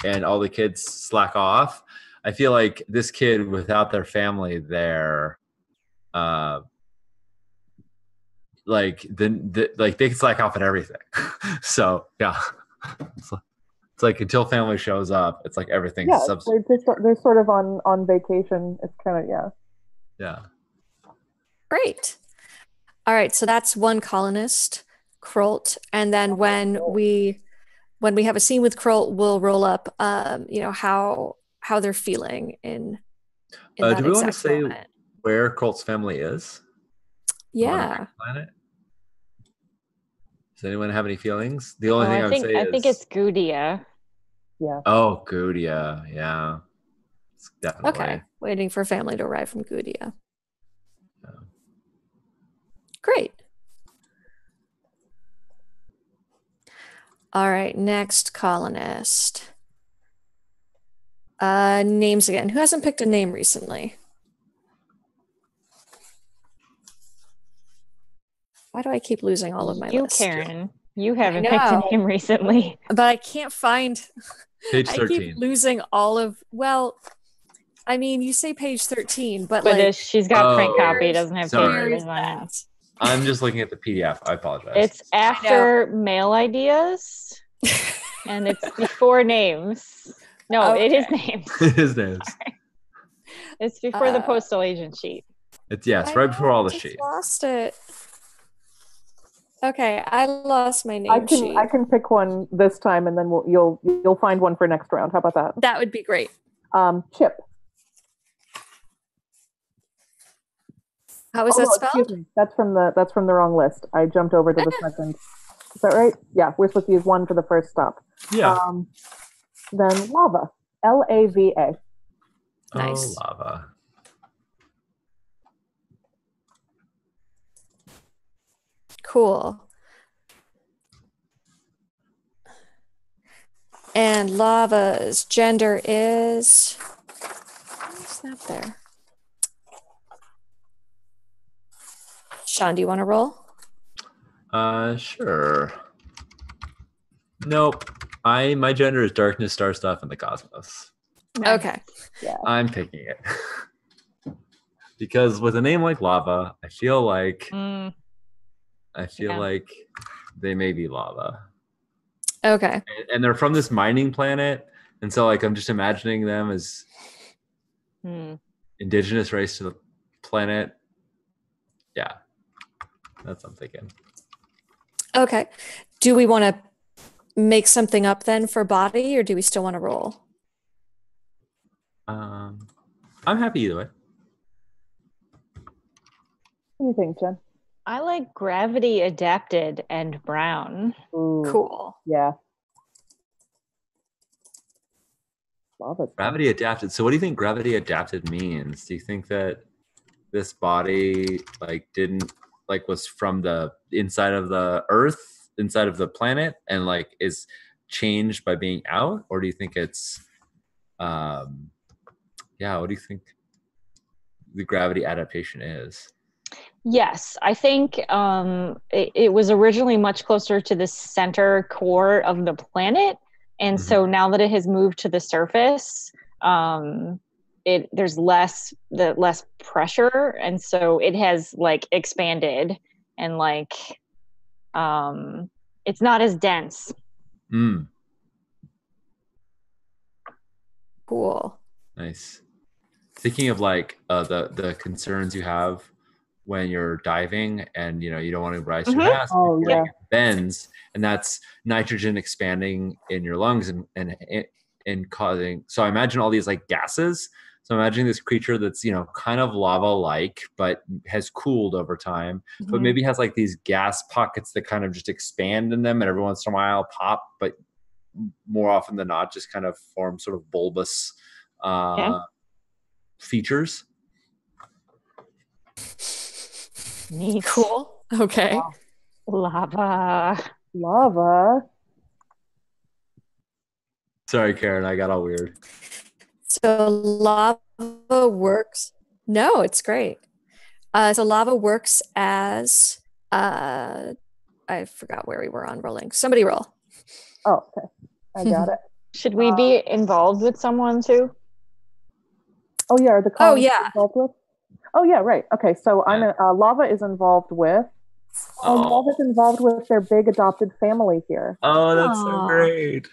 and all the kids slack off, I feel like this kid without their family there, like they can slack off at everything. So yeah, it's like until family shows up, it's like everything's they're sort of on vacation. It's kind of yeah. Great. All right, so that's one colonist, Krolt, and then when we have a scene with Krolt, we'll roll up, how they're feeling in that do we want to exact say moment. Where Krolt's family is? Yeah. Planet. Does anyone have any feelings? The only thing I would say is... I think it's Gudia. Yeah. Oh, Gudia. Yeah. Definitely. Okay. Waiting for family to arrive from Gudia. Yeah. Great. All right. Next colonist. Names again. Who hasn't picked a name recently? Why do I keep losing all of my list? Karen. You haven't picked a name recently. But I can't find... Page 13. I keep losing all of... Well, I mean, you say page 13, but she's got print copy, doesn't have pages on it. I'm just looking at the PDF. I apologize. It's after mail ideas, and it's before names. No, it is names. It is names. It's before the postal agent sheet. It's right before all the sheets. Lost it. Okay, I lost my name sheet. I can pick one this time, and then you'll find one for next round. How about that? That would be great. Chip. How is that spelled? Excuse me. That's from the wrong list. I jumped over to the second. Is that right? Yeah, we're supposed to use one for the first stop. Yeah. Then lava. Lava. Nice. Oh, lava. Cool. And lava's gender is... What's that there? Sean, do you want to roll? Sure. Nope. My gender is darkness, star stuff, and the cosmos. Okay. Yeah. I'm picking it. Because with a name like lava, I feel like they may be lava. Okay. And they're from this mining planet, and so I'm just imagining them as indigenous race to the planet. Yeah. That's what I'm thinking. Okay. Do we want to make something up then for body, or do we still want to roll? I'm happy either way. What do you think, Jen? I like gravity adapted and brown. Ooh, cool. Yeah. Gravity adapted. So what do you think gravity adapted means? Do you think that this body was from the inside of the earth, inside of the planet, and is changed by being out? Or do you think it's what do you think the gravity adaptation is? Yes, I think it was originally much closer to the center core of the planet. And so now that it has moved to the surface, there's less pressure, and so it has expanded, and it's not as dense. Cool. Nice. Thinking of the concerns you have when you're diving, and you don't want to rise too fast. Oh yeah. It bends, and that's nitrogen expanding in your lungs and causing. So I imagine all these gases. So imagine this creature that's kind of lava-like, but has cooled over time, but maybe has these gas pockets that kind of just expand in them, and every once in a while pop, but more often than not just kind of form sort of bulbous features. Neat. Cool. Okay. Wow. Lava. Sorry, Karen, I got all weird. So lava works. No, it's great. So lava works as I forgot where we were on rolling. Somebody roll. Oh, okay. I got it. Should we be involved with someone too? Oh yeah, are the Oh, colonists yeah. involved with? Oh yeah, right. Okay, so I'm Lava is involved with. Oh, Lava's involved with their big adopted family here. Oh, that's so Aw. great.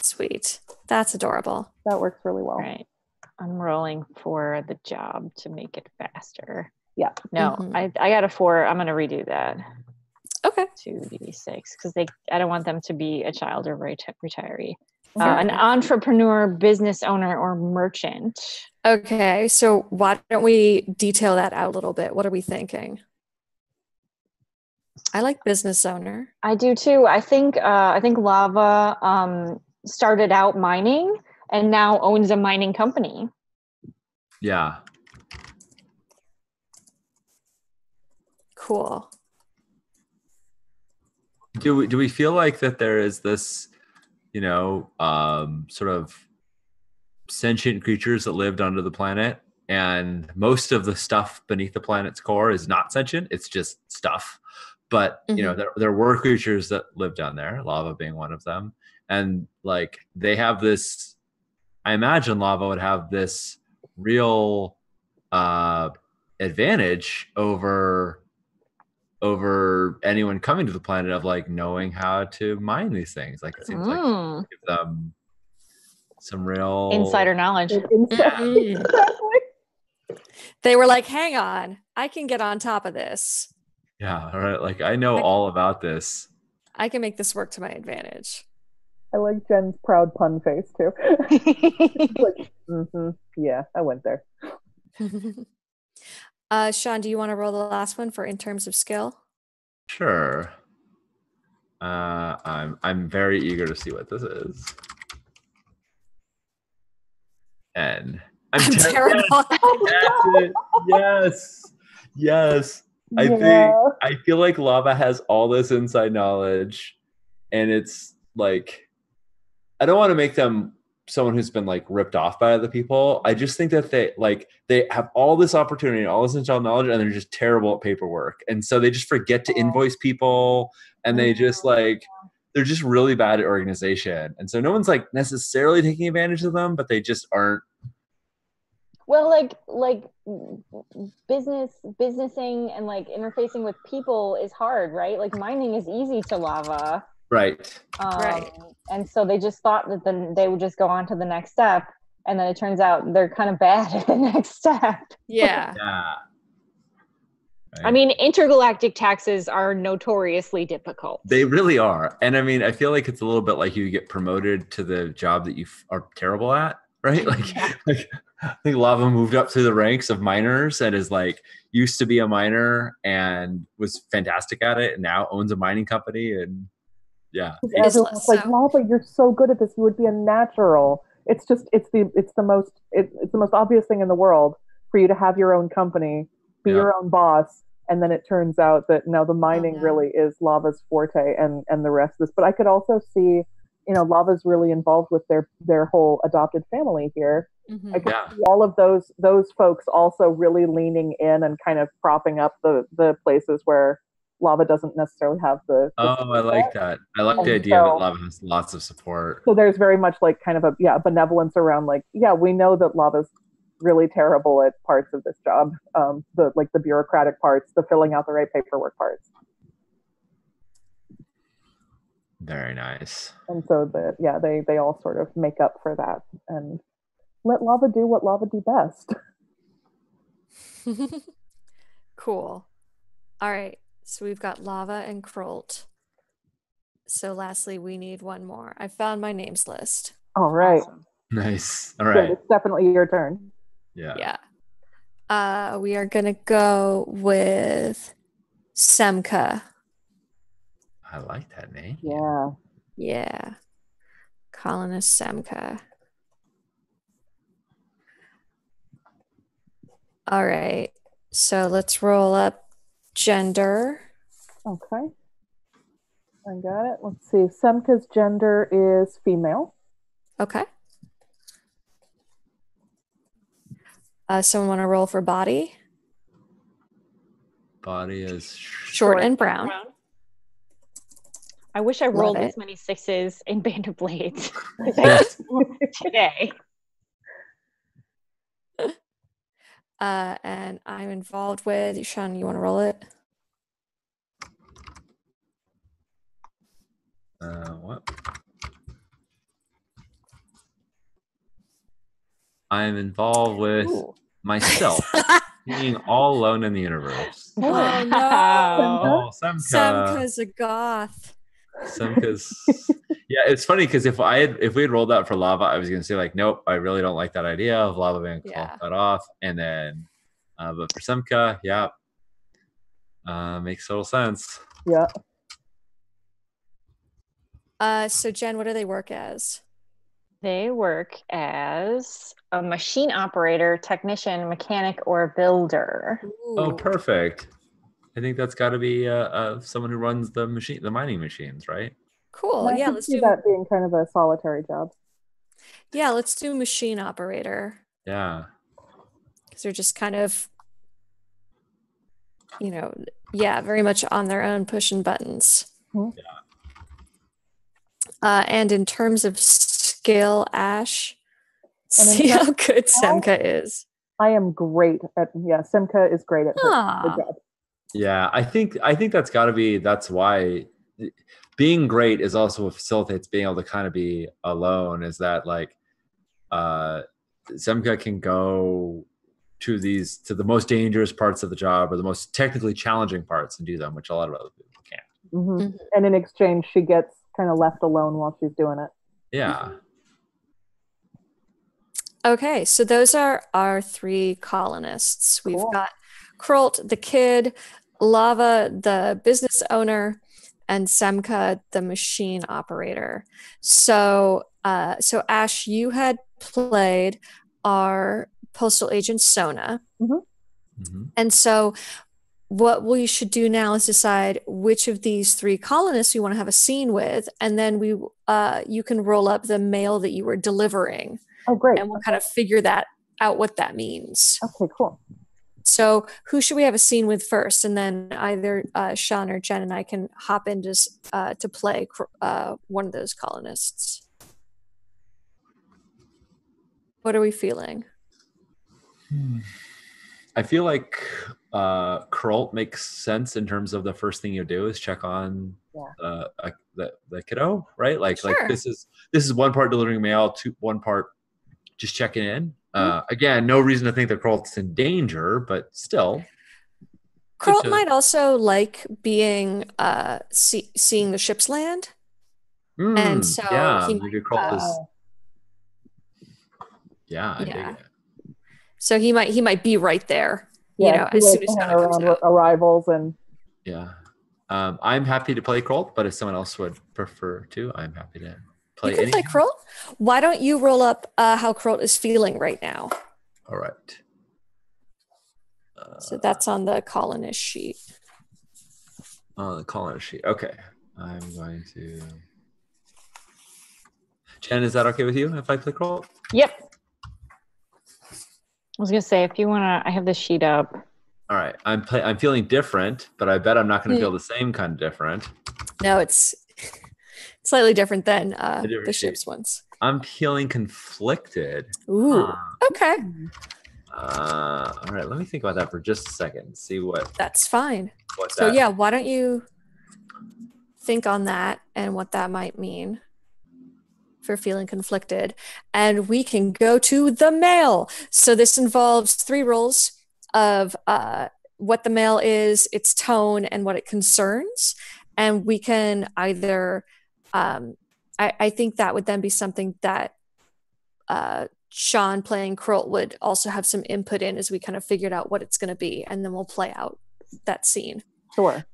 Sweet. That's adorable. That works really well. All right. I'm rolling for the job to make it faster. Yeah. No, I got a 4. I'm going to redo that. Okay. 2d6 because I don't want them to be a child or retiree. An entrepreneur, business owner, or merchant. Okay, so why don't we detail that out a little bit? What are we thinking? I like business owner. I do too. I think Lava started out mining and now owns a mining company. Yeah. Cool. Do we feel like that there is this, sort of sentient creatures that lived under the planet, and most of the stuff beneath the planet's core is not sentient, it's just stuff. But there were creatures that lived down there, lava being one of them, and like they have this, I imagine lava would have this real advantage over anyone coming to the planet of like knowing how to mine these things. Like it seems like give them some real insider knowledge. Mm-hmm. They were like, hang on, I can get on top of this. Yeah, all right. Like I know all about this. I can make this work to my advantage. I like Jen's proud pun face too. Like, yeah, I went there. Sean, do you want to roll the last one for in terms of skill? Sure. I'm very eager to see what this is. And I'm terrible. Yes. I feel like lava has all this inside knowledge, and it's like I don't want to make them someone who's been like ripped off by other people. I just think that they have all this opportunity, all this inside knowledge, and they're just terrible at paperwork. And so they just forget to invoice people, and they just they're just really bad at organization. And so no one's like necessarily taking advantage of them, but they just aren't. Well, like businessing and like interfacing with people is hard, right? Like mining is easy to lava. Right. Right. And so they just thought that then they would just go on to the next step. And then it turns out they're kind of bad at the next step. Yeah. Yeah. Right. I mean, intergalactic taxes are notoriously difficult. They really are. And I mean, I feel like it's a little bit like you get promoted to the job that you are terrible at, right? Like I think Lava moved up through the ranks of miners and is like used to be a miner and was fantastic at it and now owns a mining company. And yeah. Everyone's like, Lava, you're so good at this. You would be a natural. It's the most obvious thing in the world for you to have your own company, be your own boss. And then it turns out that now the mining really is Lava's forte and the rest of this. But I could also see, Lava's really involved with their whole adopted family here. I could see all of those folks also really leaning in and kind of propping up the places where Lava doesn't necessarily have the I like that. I like the idea that Lava has lots of support. So there's very much like kind of a benevolence around like, we know that Lava's really terrible at parts of this job, the bureaucratic parts, the filling out the right paperwork parts. Very nice. And so they all sort of make up for that and let Lava do what Lava do best. Cool. All right. So we've got Lava and Krolt. So lastly, we need one more. I found my names list. All right. Awesome. Nice. All right. So it's definitely your turn. Yeah. Yeah. We are going to go with Semka. I like that name. Yeah. Yeah. Colonist Semka. All right. So let's roll up gender. Okay. I got it. Let's see. Semka's gender is female. Okay. Someone want to roll for body? Body is Short and brown. I wish I rolled it. as many 6s in Band of Blades as I just rolled today. And I'm involved with Sean. You want to roll it? What? I'm involved with myself, being all alone in the universe. Oh no! Oh, Semka. Semka's a goth. Semka's. Yeah, it's funny because if we had rolled that for lava, I was gonna say like, nope, I really don't like that idea of lava being cut off. And then, but for Semka, yeah, makes total sense. Yeah. So Jen, what do they work as? They work as a machine operator, technician, mechanic, or builder. Ooh. Oh, perfect. I think that's got to be someone who runs the mining machines, right? Cool. I Yeah, could let's see do that being kind of a solitary job. Yeah, let's do machine operator. Yeah. Because they're just kind of, very much on their own, pushing buttons. Mm-hmm. Yeah. And in terms of skill, Ash, And in see how terms good Semka is. I am great at Semka is great at her job. Yeah, I think that's why being great is also what facilitates being able to kind of be alone, is that like Semka can go to the most dangerous parts of the job or the most technically challenging parts and do them, which a lot of other people can't. Mm-hmm. Mm-hmm. And in exchange, she gets kind of left alone while she's doing it. Yeah. Okay, so those are our 3 colonists. We've got Krolt, the kid, Lava, the business owner, and Semka, the machine operator. So Ash, you had played our postal agent Sona. Mm-hmm. Mm-hmm. And so what we should do now is decide which of these 3 colonists we want to have a scene with, and then you can roll up the mail that you were delivering. Oh, great. And we'll kind of figure that out, what that means. Okay, cool. So who should we have a scene with first? And then either Sean or Jen and I can hop in to play one of those colonists. What are we feeling? I feel like Krolt makes sense in terms of the first thing you do is check on the kiddo, right? Like this is one part delivering mail, one part just checking in. Again, no reason to think that Krolt's in danger, but still. Krolt might also like being seeing the ships land. And so maybe Krolt is. I dig it. So he might be right there, as soon as Sona comes out. Arrivals and. Yeah. I'm happy to play Krolt, but if someone else would prefer to, I'm happy to play. You can play Krolt. Why don't you roll up how Krolt is feeling right now? All right. So that's on the colonist sheet. On the colonist sheet. Okay. I'm going to. Jen, is that okay with you if I play Krolt? Yep. I was gonna say, if you wanna, I have this sheet up. All right, I'm feeling different, but I bet I'm not going to feel the same kind of different. No, it's slightly different than the ship's ones. I'm feeling conflicted. Ooh, okay. All right, let me think about that for just a second. See what. That's fine. Why don't you think on that and what that might mean for feeling conflicted, and we can go to the mail. So this involves 3 rolls of what the mail is, its tone, and what it concerns. And we can either, I think that would then be something that Sean playing Krolt would also have some input in as we kind of figured out what it's going to be. And then we'll play out that scene. Sure.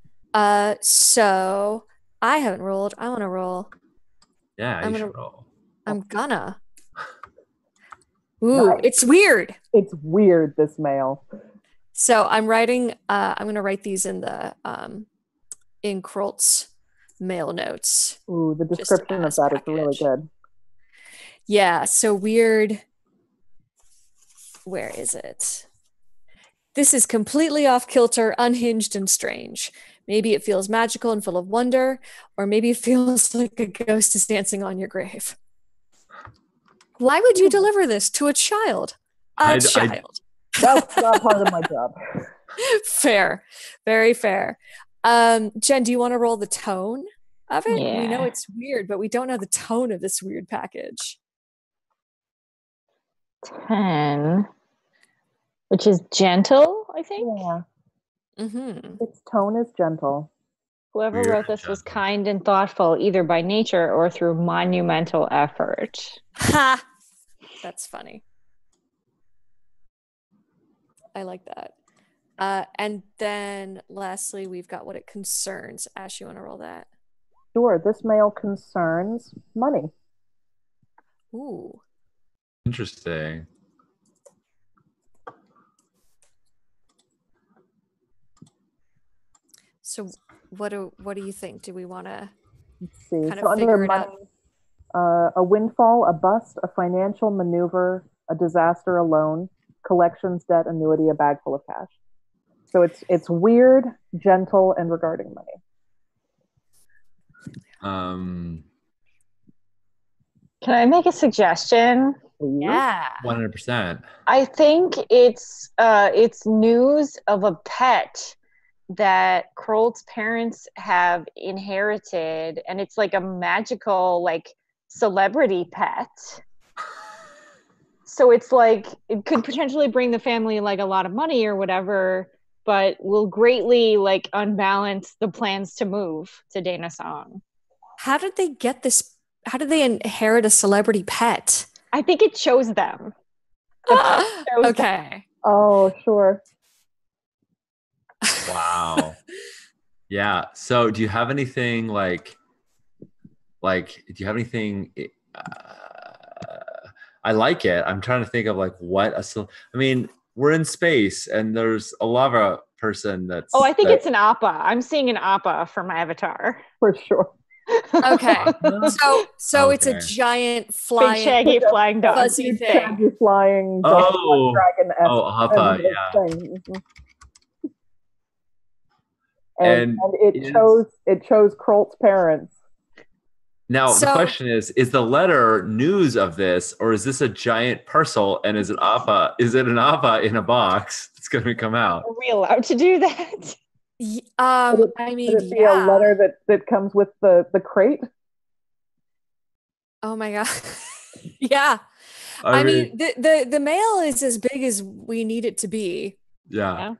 So I haven't rolled. I want to roll. Yeah, you should roll. I'm gonna. Ooh, nice. It's weird. It's weird, this mail. So I'm writing, I'm going to write these in the, in Krolt's mail notes. Ooh, the Just description of as that is really package. good. Yeah, so weird. Where is it? This is completely off kilter, unhinged, and strange. Maybe it feels magical and full of wonder, or maybe it feels like a ghost is dancing on your grave. Why would you deliver this to a child? A child. That's not part of my job. Fair. Very fair. Jen, do you want to roll the tone of it? Yeah. We know it's weird, but we don't know the tone of this weird package. 10, which is gentle, I think. Yeah, Mm-hmm. its tone is gentle. Whoever Weird wrote and this was gentle. kind and thoughtful, either by nature or through monumental effort. Ha! That's funny. I like that. And then lastly, we've got what it concerns. Ash, you want to roll that? Sure, this mail concerns money. Ooh. Interesting. So what do you think? Do we want to Let's see. kind So of under figure it money, out? a windfall, a bust, a financial maneuver, a disaster, a loan, collections, debt, annuity, a bag full of cash. So it's weird, gentle, and regarding money. Can I make a suggestion? Please. Yeah. 100%. I think it's news of a pet that Kroll's parents have inherited, and it's like a magical, like, celebrity pet. So it's like it could potentially bring the family like a lot of money or whatever, but will greatly like unbalance the plans to move to Dana Song. How did they get this? How did they inherit a celebrity pet? I think it chose them. The pet chose them. Okay. Oh, sure. Wow. Yeah. So do you have anything like do you have anything I like it. I'm trying to think of like what I mean, we're in space and there's a lava person that's Oh, I think it's an appa. I'm seeing an appa for my avatar. For sure. Okay. So it's a Okay. giant Big flying shaggy flying dog. fuzzy Huge, thing. shaggy, flying, Oh. dragon-esque Oh, Appa, kind of yeah. thing. Mhm. And it is- chose Krolt's parents. Now the So- question is the letter news of this, or is this a giant parcel and is it an appa in a box that's gonna come out? Are we allowed to do that? I Could mean, it be a letter that comes with the crate? Oh my god. Yeah. I mean, the mail is as big as we need it to be. yeah.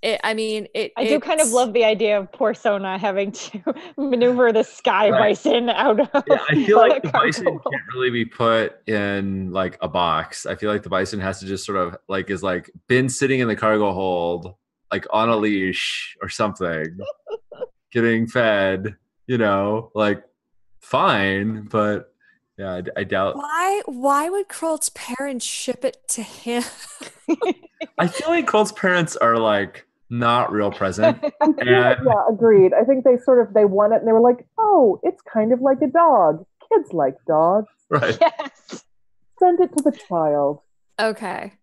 I do kind of love the idea of poor Sona having to maneuver the sky bison out of. Yeah, I feel like the cargo. bison can't really be put in like a box. I feel like the bison has to just sort of like is like been sitting in the cargo hold, like on a leash or something, getting fed, like fine, but yeah, I doubt. Why would Krolt's parents ship it to him? I feel like Cole's parents are like not real present. Yeah, agreed. I think they won it and they were like, oh, it's kind of like a dog. Kids like dogs. Right. Yes. Send it to the child. Okay.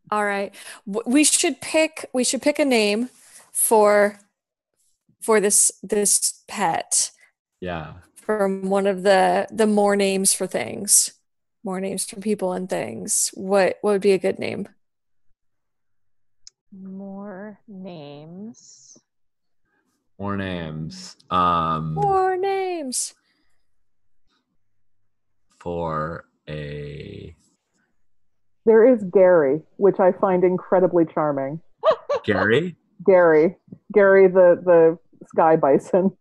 All right. We should pick a name for this pet Yeah. from one of the more names for things. More names for people and things. What would be a good name? More names. More names. More names. For a There is Gary, which I find incredibly charming. Gary? Gary the sky bison.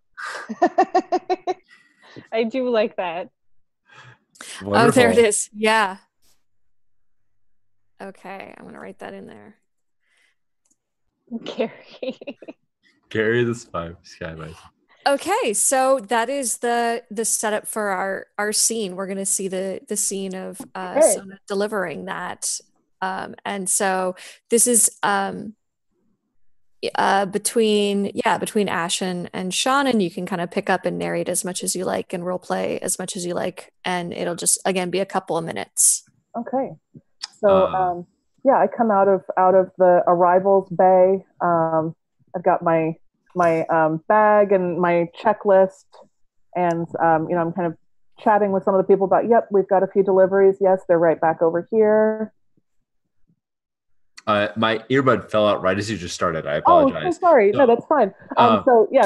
I do like that. Wonderful. Oh, there it is. Yeah. Okay, I'm gonna write that in there. Gary the Sky Bison. Okay, so that is the setup for our scene. We're gonna see the scene of Sona delivering that, and so this is between Ash and Sean, and you can kind of pick up and narrate as much as you like and role play as much as you like, and it'll just again be a couple of minutes. Okay. So I come out of the arrivals bay. I've got my bag and my checklist, and I'm kind of chatting with some of the people about, yep, we've got a few deliveries. Yes, they're right back over here. My earbud fell out right as you just started. I apologize. Oh, so sorry. No, that's fine.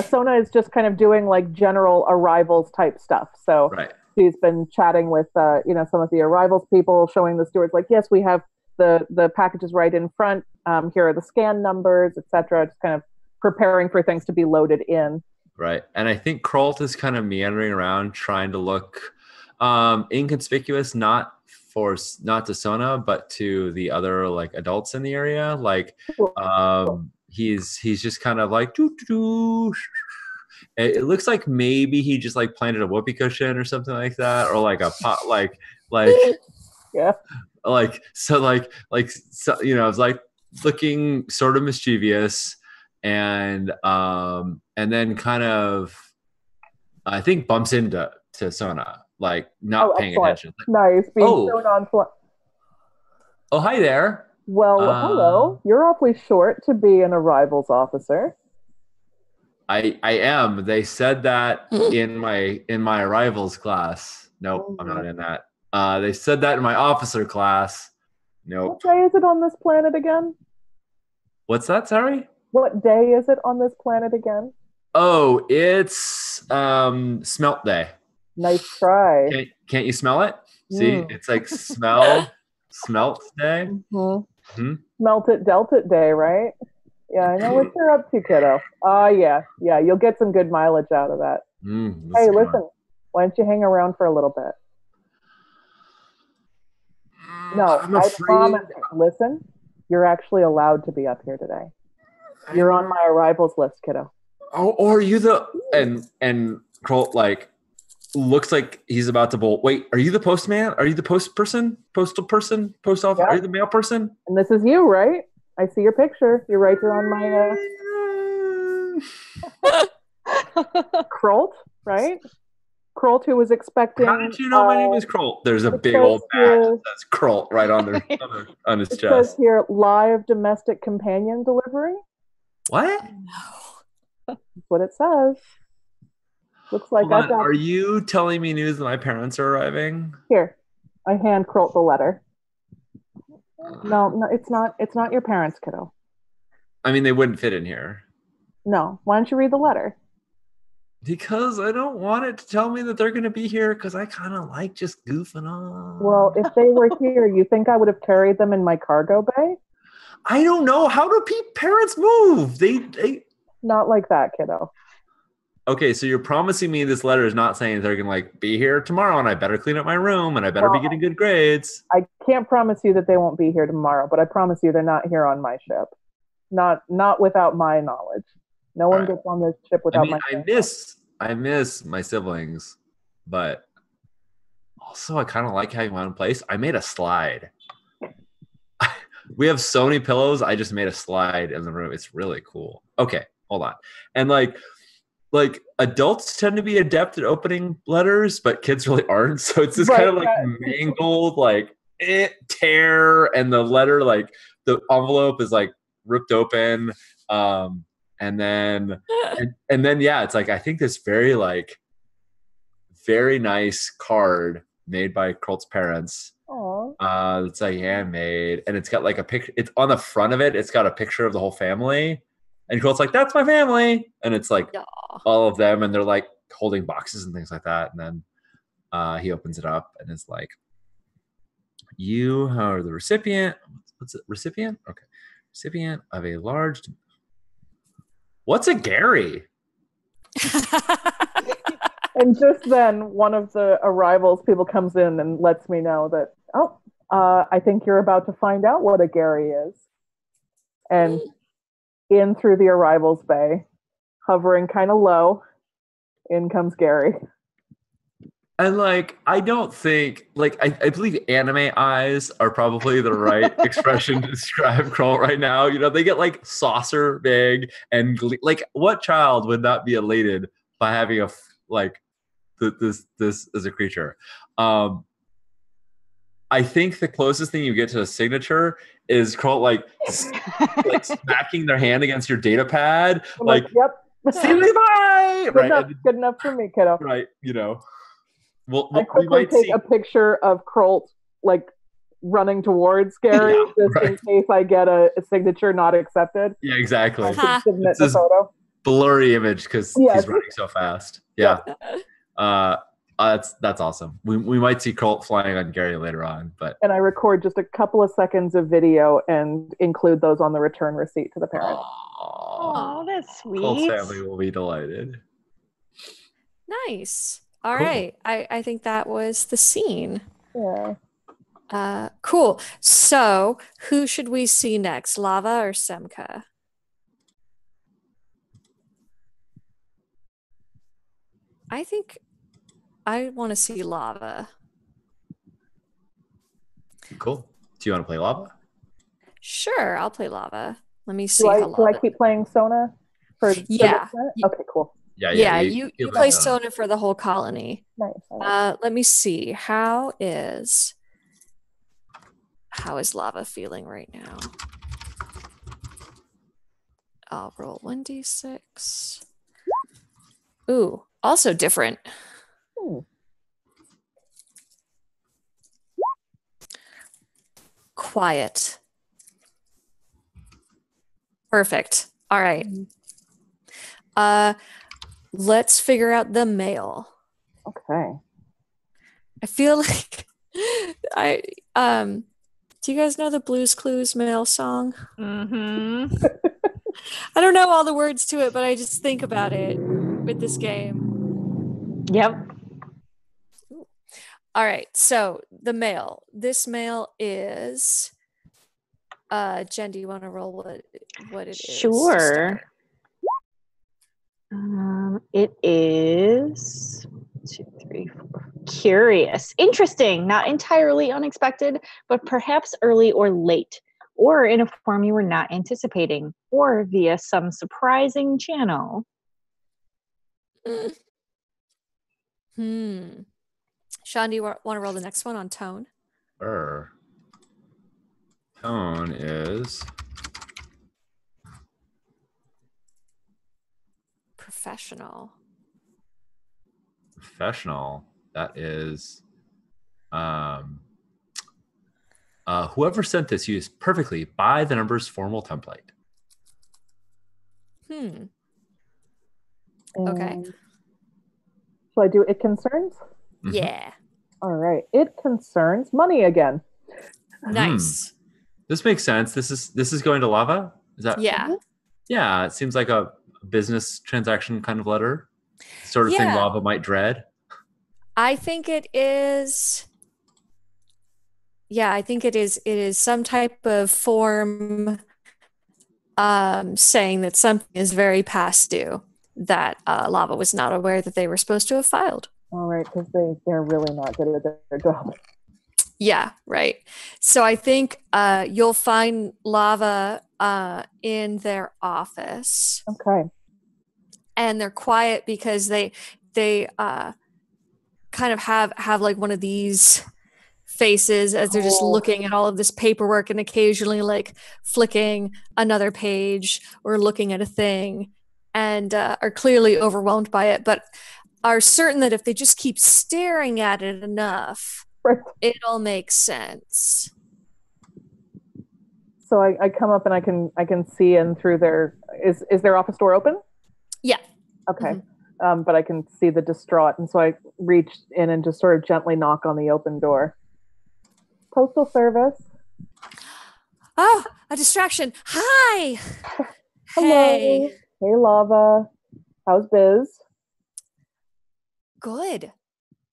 Sona is just kind of doing like general arrivals type stuff. So she's been chatting with some of the arrivals people, showing the stewards like, yes, we have the packages right in front. Here are the scan numbers, etc. Just kind of preparing for things to be loaded in. Right. And I think Krolt is kind of meandering around trying to look inconspicuous, not to Sona, but to the other like adults in the area. Like he's just kind of like it looks like maybe he just like planted a whoopee cushion or something like that, or like a pot like yeah, so it's like looking sort of mischievous, and then kind of I think bumps into Sona, like not paying attention. Nice, being shown on. Oh, hi there. Well, hello. You're awfully short to be an arrivals officer. I am. They said that in my arrivals class. Nope, I'm not in that. They said that in my officer class. Nope. What day is it on this planet again? What's that? Sorry? What day is it on this planet again? Oh, it's smelt day. Nice try. Can't you smell it? See, it's like smelt day. Mm-hmm. Smelt it, dealt it day, right? Yeah, I know what you're up to, kiddo. Yeah, you'll get some good mileage out of that. Hey, listen, why don't you hang around for a little bit? No, I promise. Listen, you're actually allowed to be up here today. You're on my arrivals list, kiddo. Oh, or are you the and Krolt like looks like he's about to bolt. Wait, are you the postman? Are you the postal person? Post office? Yeah. Are you the mail person? And this is you, right? I see your picture. You're right there on my Krolt, right? Krolt, who was expecting. How did you know my name is Krolt? There's a big old badge that says Krolt right on his chest. It says here, live domestic companion delivery. What? That's what it says. Looks like I got. Are you telling me news that my parents are arriving? Here, I hand Krolt the letter. No, it's not. It's not your parents, kiddo. I mean, they wouldn't fit in here. No. Why don't you read the letter? Because I don't want it to tell me that they're going to be here, because I kind of like just goofing on. Well, if they were here, you think I would have carried them in my cargo bay? I don't know. How do parents move? They Not like that, kiddo. Okay, so you're promising me this letter is not saying they're going to like be here tomorrow, and I better clean up my room, and I better be getting good grades. I can't promise you that they won't be here tomorrow, but I promise you they're not here on my ship. Not without my knowledge. No one gets on this ship without my knowledge. I miss my siblings, but also I kind of like having my own place. I made a slide. We have so many pillows. I just made a slide in the room. It's really cool. Okay, hold on. And like adults tend to be adept at opening letters, but kids really aren't. So it's this kind of like mangled, like tear, and the letter, like the envelope is like ripped open. And then it's like, I think this very nice card made by Krolt's parents. It's like handmade, and it's got like a picture. It's on the front of it. It's got a picture of the whole family. And Krolt's like, that's my family. And it's like all of them. And they're like holding boxes and things like that. And then he opens it up and it's like, you are the recipient. What's it? Recipient? Okay. Recipient of a large. What's a Gary? And just then, one of the arrivals people comes in and lets me know that, I think you're about to find out what a Gary is. And in through the arrivals bay, hovering kind of low, in comes Gary. And like, I don't think like I believe anime eyes are probably the right expression to describe Kroll right now. You know, they get like saucer big and like, what child would not be elated by having like this as a creature? I think the closest thing you get to a signature is Kroll like smacking their hand against your data pad, I'm like yep. see you bye, right? Good enough for me, kiddo. Right, you know. Well, I quickly take a picture of Krolt like running towards Gary in case I get a signature not accepted. Yeah, exactly. Submit the photo. Blurry image because he's running so fast. Yeah. That's awesome. We might see Colt flying on Gary later on, and I record just a couple of seconds of video and include those on the return receipt to the parent. Oh, that's sweet. Colt's family will be delighted. Nice. All right. I think that was the scene. Yeah. Cool. So who should we see next, Lava or Semka? I think I want to see Lava. Cool. Do you want to play Lava? Sure, I'll play Lava. Let me see do I keep playing Sona? Yeah. Okay, cool. Yeah, you play Sona for the whole colony. Nice. Let me see. How is Lava feeling right now? I'll roll 1d6. Ooh, also different. Quiet. Perfect. All right. Let's figure out the male. Okay. I feel like do you guys know the Blue's Clues male song? Mm-hmm. I don't know all the words to it, but I just think about it with this game. Yep. All right. So the male. This male is Jen, do you want to roll what it is? Sure. It is 2, 3, 4. Curious. Interesting. Not entirely unexpected, but perhaps early or late, or in a form you were not anticipating, or via some surprising channel. Sean, do you want to roll the next one on tone? Sure. Tone is professional. That is whoever sent this used perfectly by the numbers formal template. Okay. So I do it concerns? Yeah. All right. It concerns money again. Nice. This makes sense. This is going to Lava? Is that? Yeah. Yeah, it seems like a business transaction kind of letter. Sort of thing Lava might dread. I think it is. Yeah, I think it is. It is some type of form saying that something is very past due, that Lava was not aware that they were supposed to have filed. All right, because they're really not good at their job. Yeah, right. So I think you'll find Lava in their office. Okay. And they're quiet because they kind of have like one of these faces as they're just looking at all of this paperwork and occasionally like flicking another page or looking at a thing, and are clearly overwhelmed by it, but are certain that if they just keep staring at it enough, it'll make sense. So I come up and I can see in through their is their office door open? Yeah. Okay. But I can see the distraught, and so I reach in and just sort of gently knock on the open door. Postal Service. Oh, a distraction. Hi. Hello. Hey. Hey, Lava. How's biz? Good.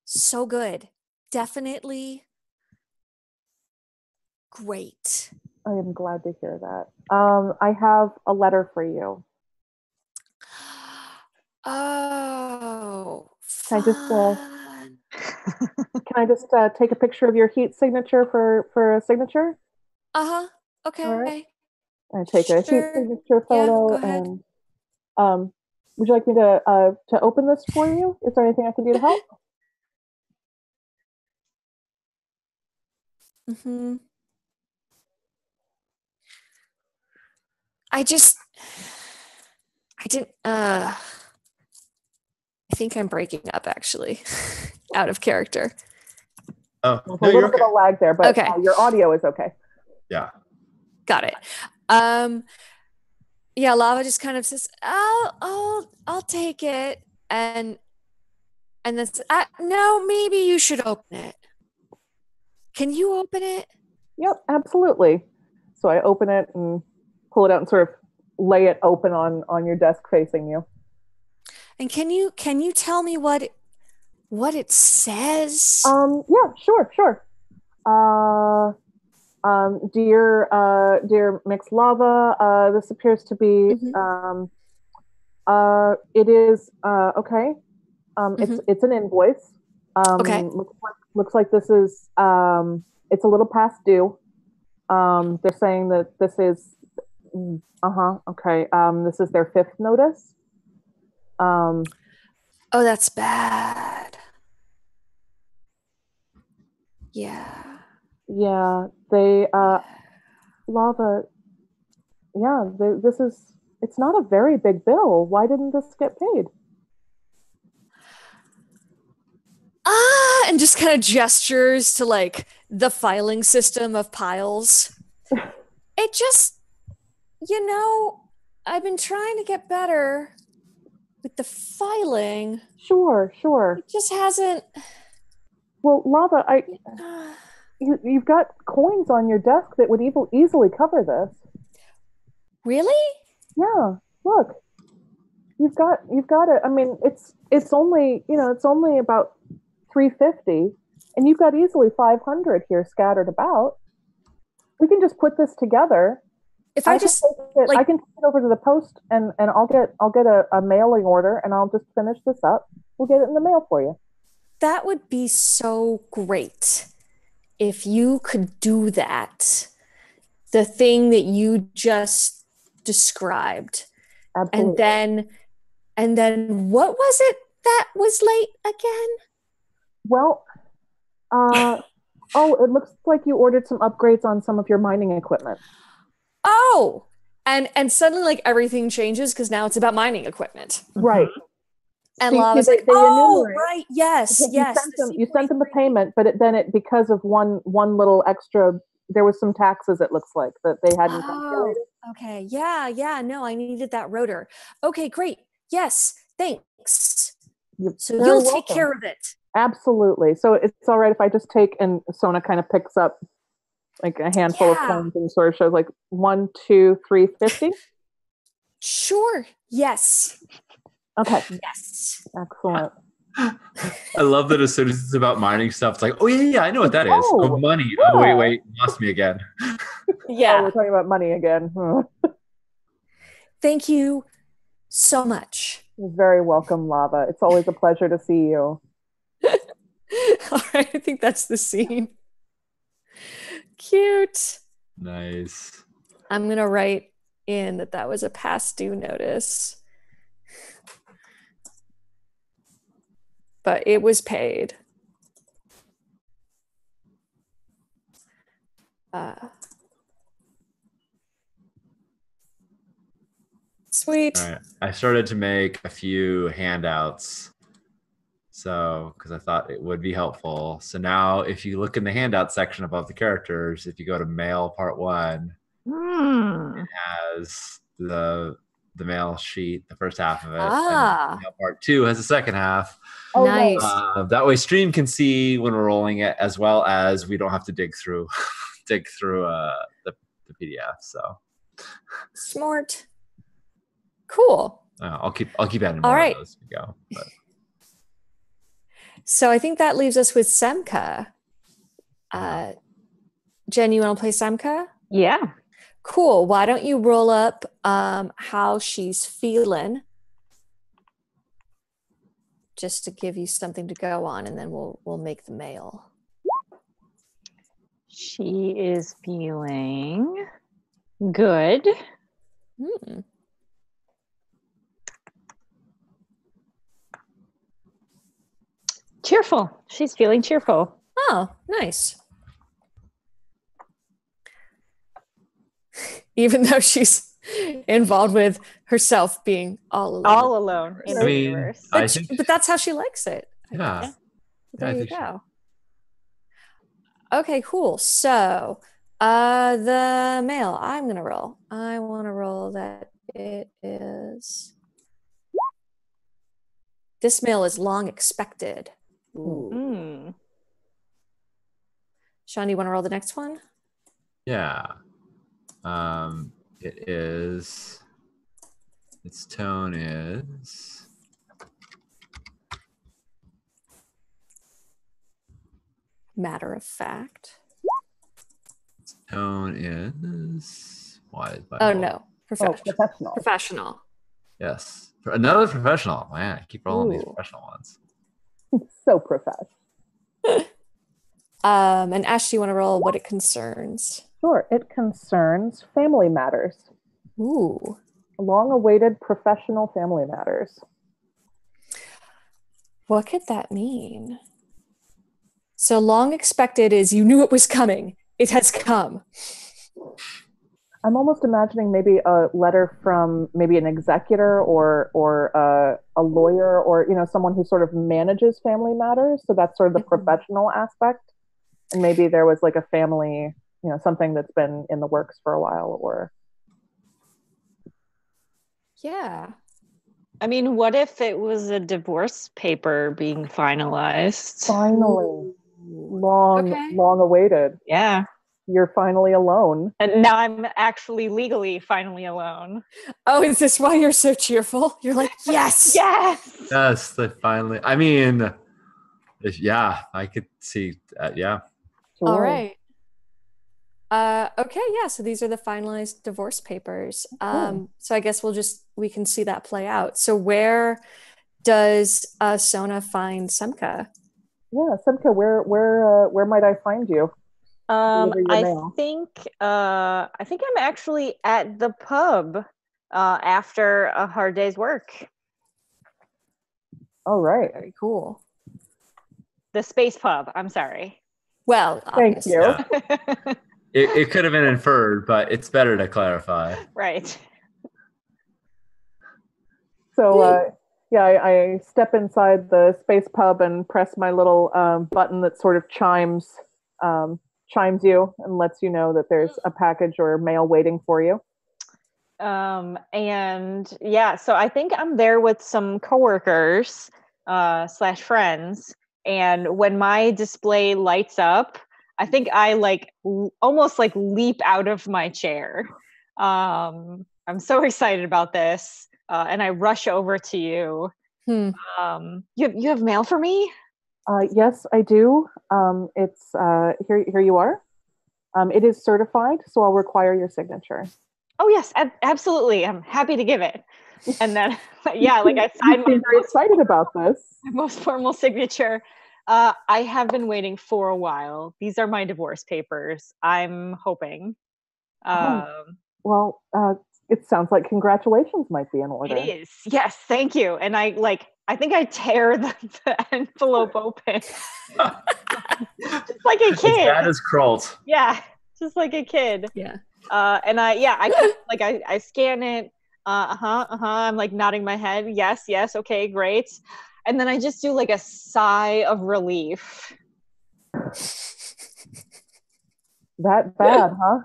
So good. Definitely great. I am glad to hear that. I have a letter for you. Oh, Can I just Can I just take a picture of your heat signature for a signature? Okay. All right. I take a heat signature photo, go ahead. and would you like me to open this for you? Is there anything I can do to help? Mm-hmm. I think I'm breaking up actually, out of character. Oh, There's no, a you're little bit okay. of lag there, but Okay. your audio is okay. Yeah. Got it. Yeah, Lava just kind of says, I'll take it. And then says, no, maybe you should open it. Can you open it? Yep, absolutely. So I open it and pull it out and sort of lay it open on your desk facing you. And can you tell me what it says? Yeah, sure. Dear Mixed Lava, this appears to be it is okay. It's an invoice. Okay. Looks like this is it's a little past due. They're saying that this is okay. This is their 5th notice. Oh, that's bad. Yeah. Yeah, they Lava. Yeah, it's not a very big bill. Why didn't this get paid? And just kind of gestures to like the filing system of piles. It just, I've been trying to get better with the filing. Sure. It just hasn't. Well, Lava, you've got coins on your desk that would easily cover this. Really? Yeah. Look, you've got it. I mean, it's only about $350, and you've got easily $500 here scattered about. We can just put this together. If I can take it over to the post, and I'll get a mailing order, and I'll just finish this up. We'll get it in the mail for you. That would be so great if you could do that. The thing that you just described. Absolutely. And then what was it that was late again? Well, it looks like you ordered some upgrades on some of your mining equipment. Oh, and suddenly like everything changes because now it's about mining equipment. Right. And Lava's like, right, yes. You sent them the payment, but because of one little extra, there was some taxes, it looks like, that they hadn't calculated. Okay, yeah, no, I needed that rotor. Okay, great. Yes, thanks. So you'll take care of it. Absolutely. So it's all right if I just take, and Sona kind of picks up like a handful of coins and sort of shows like 1, 2, 3, 50. Sure. Yes. Okay. Yes. Excellent. I love that as soon as it's about mining stuff, it's like, oh yeah, I know what that is. Oh, money. Yeah. Oh, wait, lost me again. Yeah. We're talking about money again. Thank you so much. You're very welcome, Lava. It's always a pleasure to see you. All right, I think that's the scene. Cute. Nice. I'm going to write in that was a past due notice. But it was paid. Sweet. All right. I started to make a few handouts. So, because I thought it would be helpful. So now if you look in the handout section above the characters, if you go to mail part 1, it has the mail sheet, the first half of it. And mail part 2 has the second half. Oh, nice. That way stream can see when we're rolling it, as well as we don't have to dig through the PDF. So smart. Cool. I'll keep adding more of those as we go. But. So I think that leaves us with Semka. Jen, you want to play Semka? Yeah. Cool. Why don't you roll up how she's feeling? just to give you something to go on, and then we'll make the mail. She is feeling good. Cheerful. She's feeling cheerful. Oh, nice. Even though she's involved with herself being all alone. All alone in the I mean, universe. I think, But that's how she likes it. yeah. There I you think go. Okay, cool. So the mail I'm gonna roll. I want to roll that it is. This mail is long expected. Ooh. Sean, you want to roll the next one? Yeah. It is. Its tone is. Matter of fact. Its tone is. Why? Oh no, professional. Professional. Yes. Another professional. Man, I keep rolling these Ooh. professional ones. So professional. And Ash, do you want to roll what it concerns? Sure. It concerns family matters. Ooh. Long-awaited professional family matters. What could that mean? So long expected is you knew it was coming. It has come. I'm almost imagining maybe a letter from maybe an executor or a lawyer or someone who sort of manages family matters. So that's sort of the professional aspect. And maybe there was like a family, something that's been in the works for a while or. Yeah. I mean, what if it was a divorce paper being finalized? Finally. Long awaited. Yeah. You're finally alone. And now I'm actually legally finally alone. Oh, is this why you're so cheerful? You're like, yes. Yes. Yes, they finally. I mean, yeah, I could see that. Yeah. Sure. All right. Okay, yeah, so these are the finalized divorce papers. So I guess we can see that play out. So where does Sona find Semka? Yeah, Semka, where might I find you? I think I'm actually at the pub after a hard day's work. All right. Very cool. The space pub. I'm sorry. Well, thank you. Yeah. It could have been inferred, but it's better to clarify. Right. So, I step inside the space pub and press my little button that sort of chimes you and lets you know that there's a package or mail waiting for you. And yeah, so I think I'm there with some coworkers / friends, and when my display lights up, I think I almost leap out of my chair. I'm so excited about this, and I rush over to you. You have mail for me? Yes, I do. It's here you are. It is certified, so I'll require your signature. Oh yes, absolutely. I'm happy to give it. And then, yeah, I signed I'm very excited about this. My most formal signature. I have been waiting for a while. These are my divorce papers. I'm hoping. Well, it sounds like congratulations might be in order. It is. Yes, thank you. And I think I tear the envelope open. Just like a kid. That is Kralt. Yeah, just like a kid. Yeah. And I scan it. I'm nodding my head. Yes, okay, great. And then I just do a sigh of relief. That bad, huh?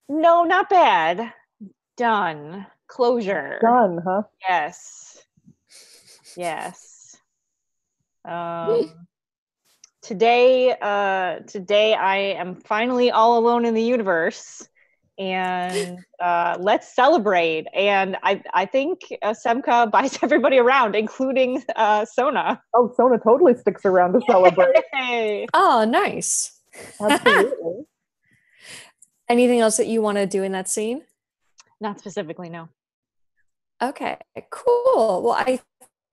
No, not bad. Done. Closure. Done, huh? Yes. Today I am finally all alone in the universe, and let's celebrate. And I think Semka buys everybody around, including Sona. Oh, Sona totally sticks around to celebrate. Yay. Oh, nice. Absolutely. Anything else that you want to do in that scene? Not specifically, no. Okay, cool. Well, I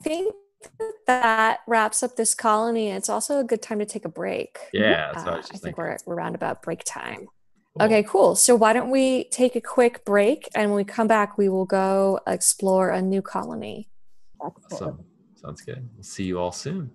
think that wraps up this colony. It's also a good time to take a break. Yeah, that's what I was I just think thinking. we're around about break time. Cool. Okay, cool. So why don't we take a quick break, and when we come back, we will go explore a new colony. Excellent. Awesome. Sounds good. We'll see you all soon.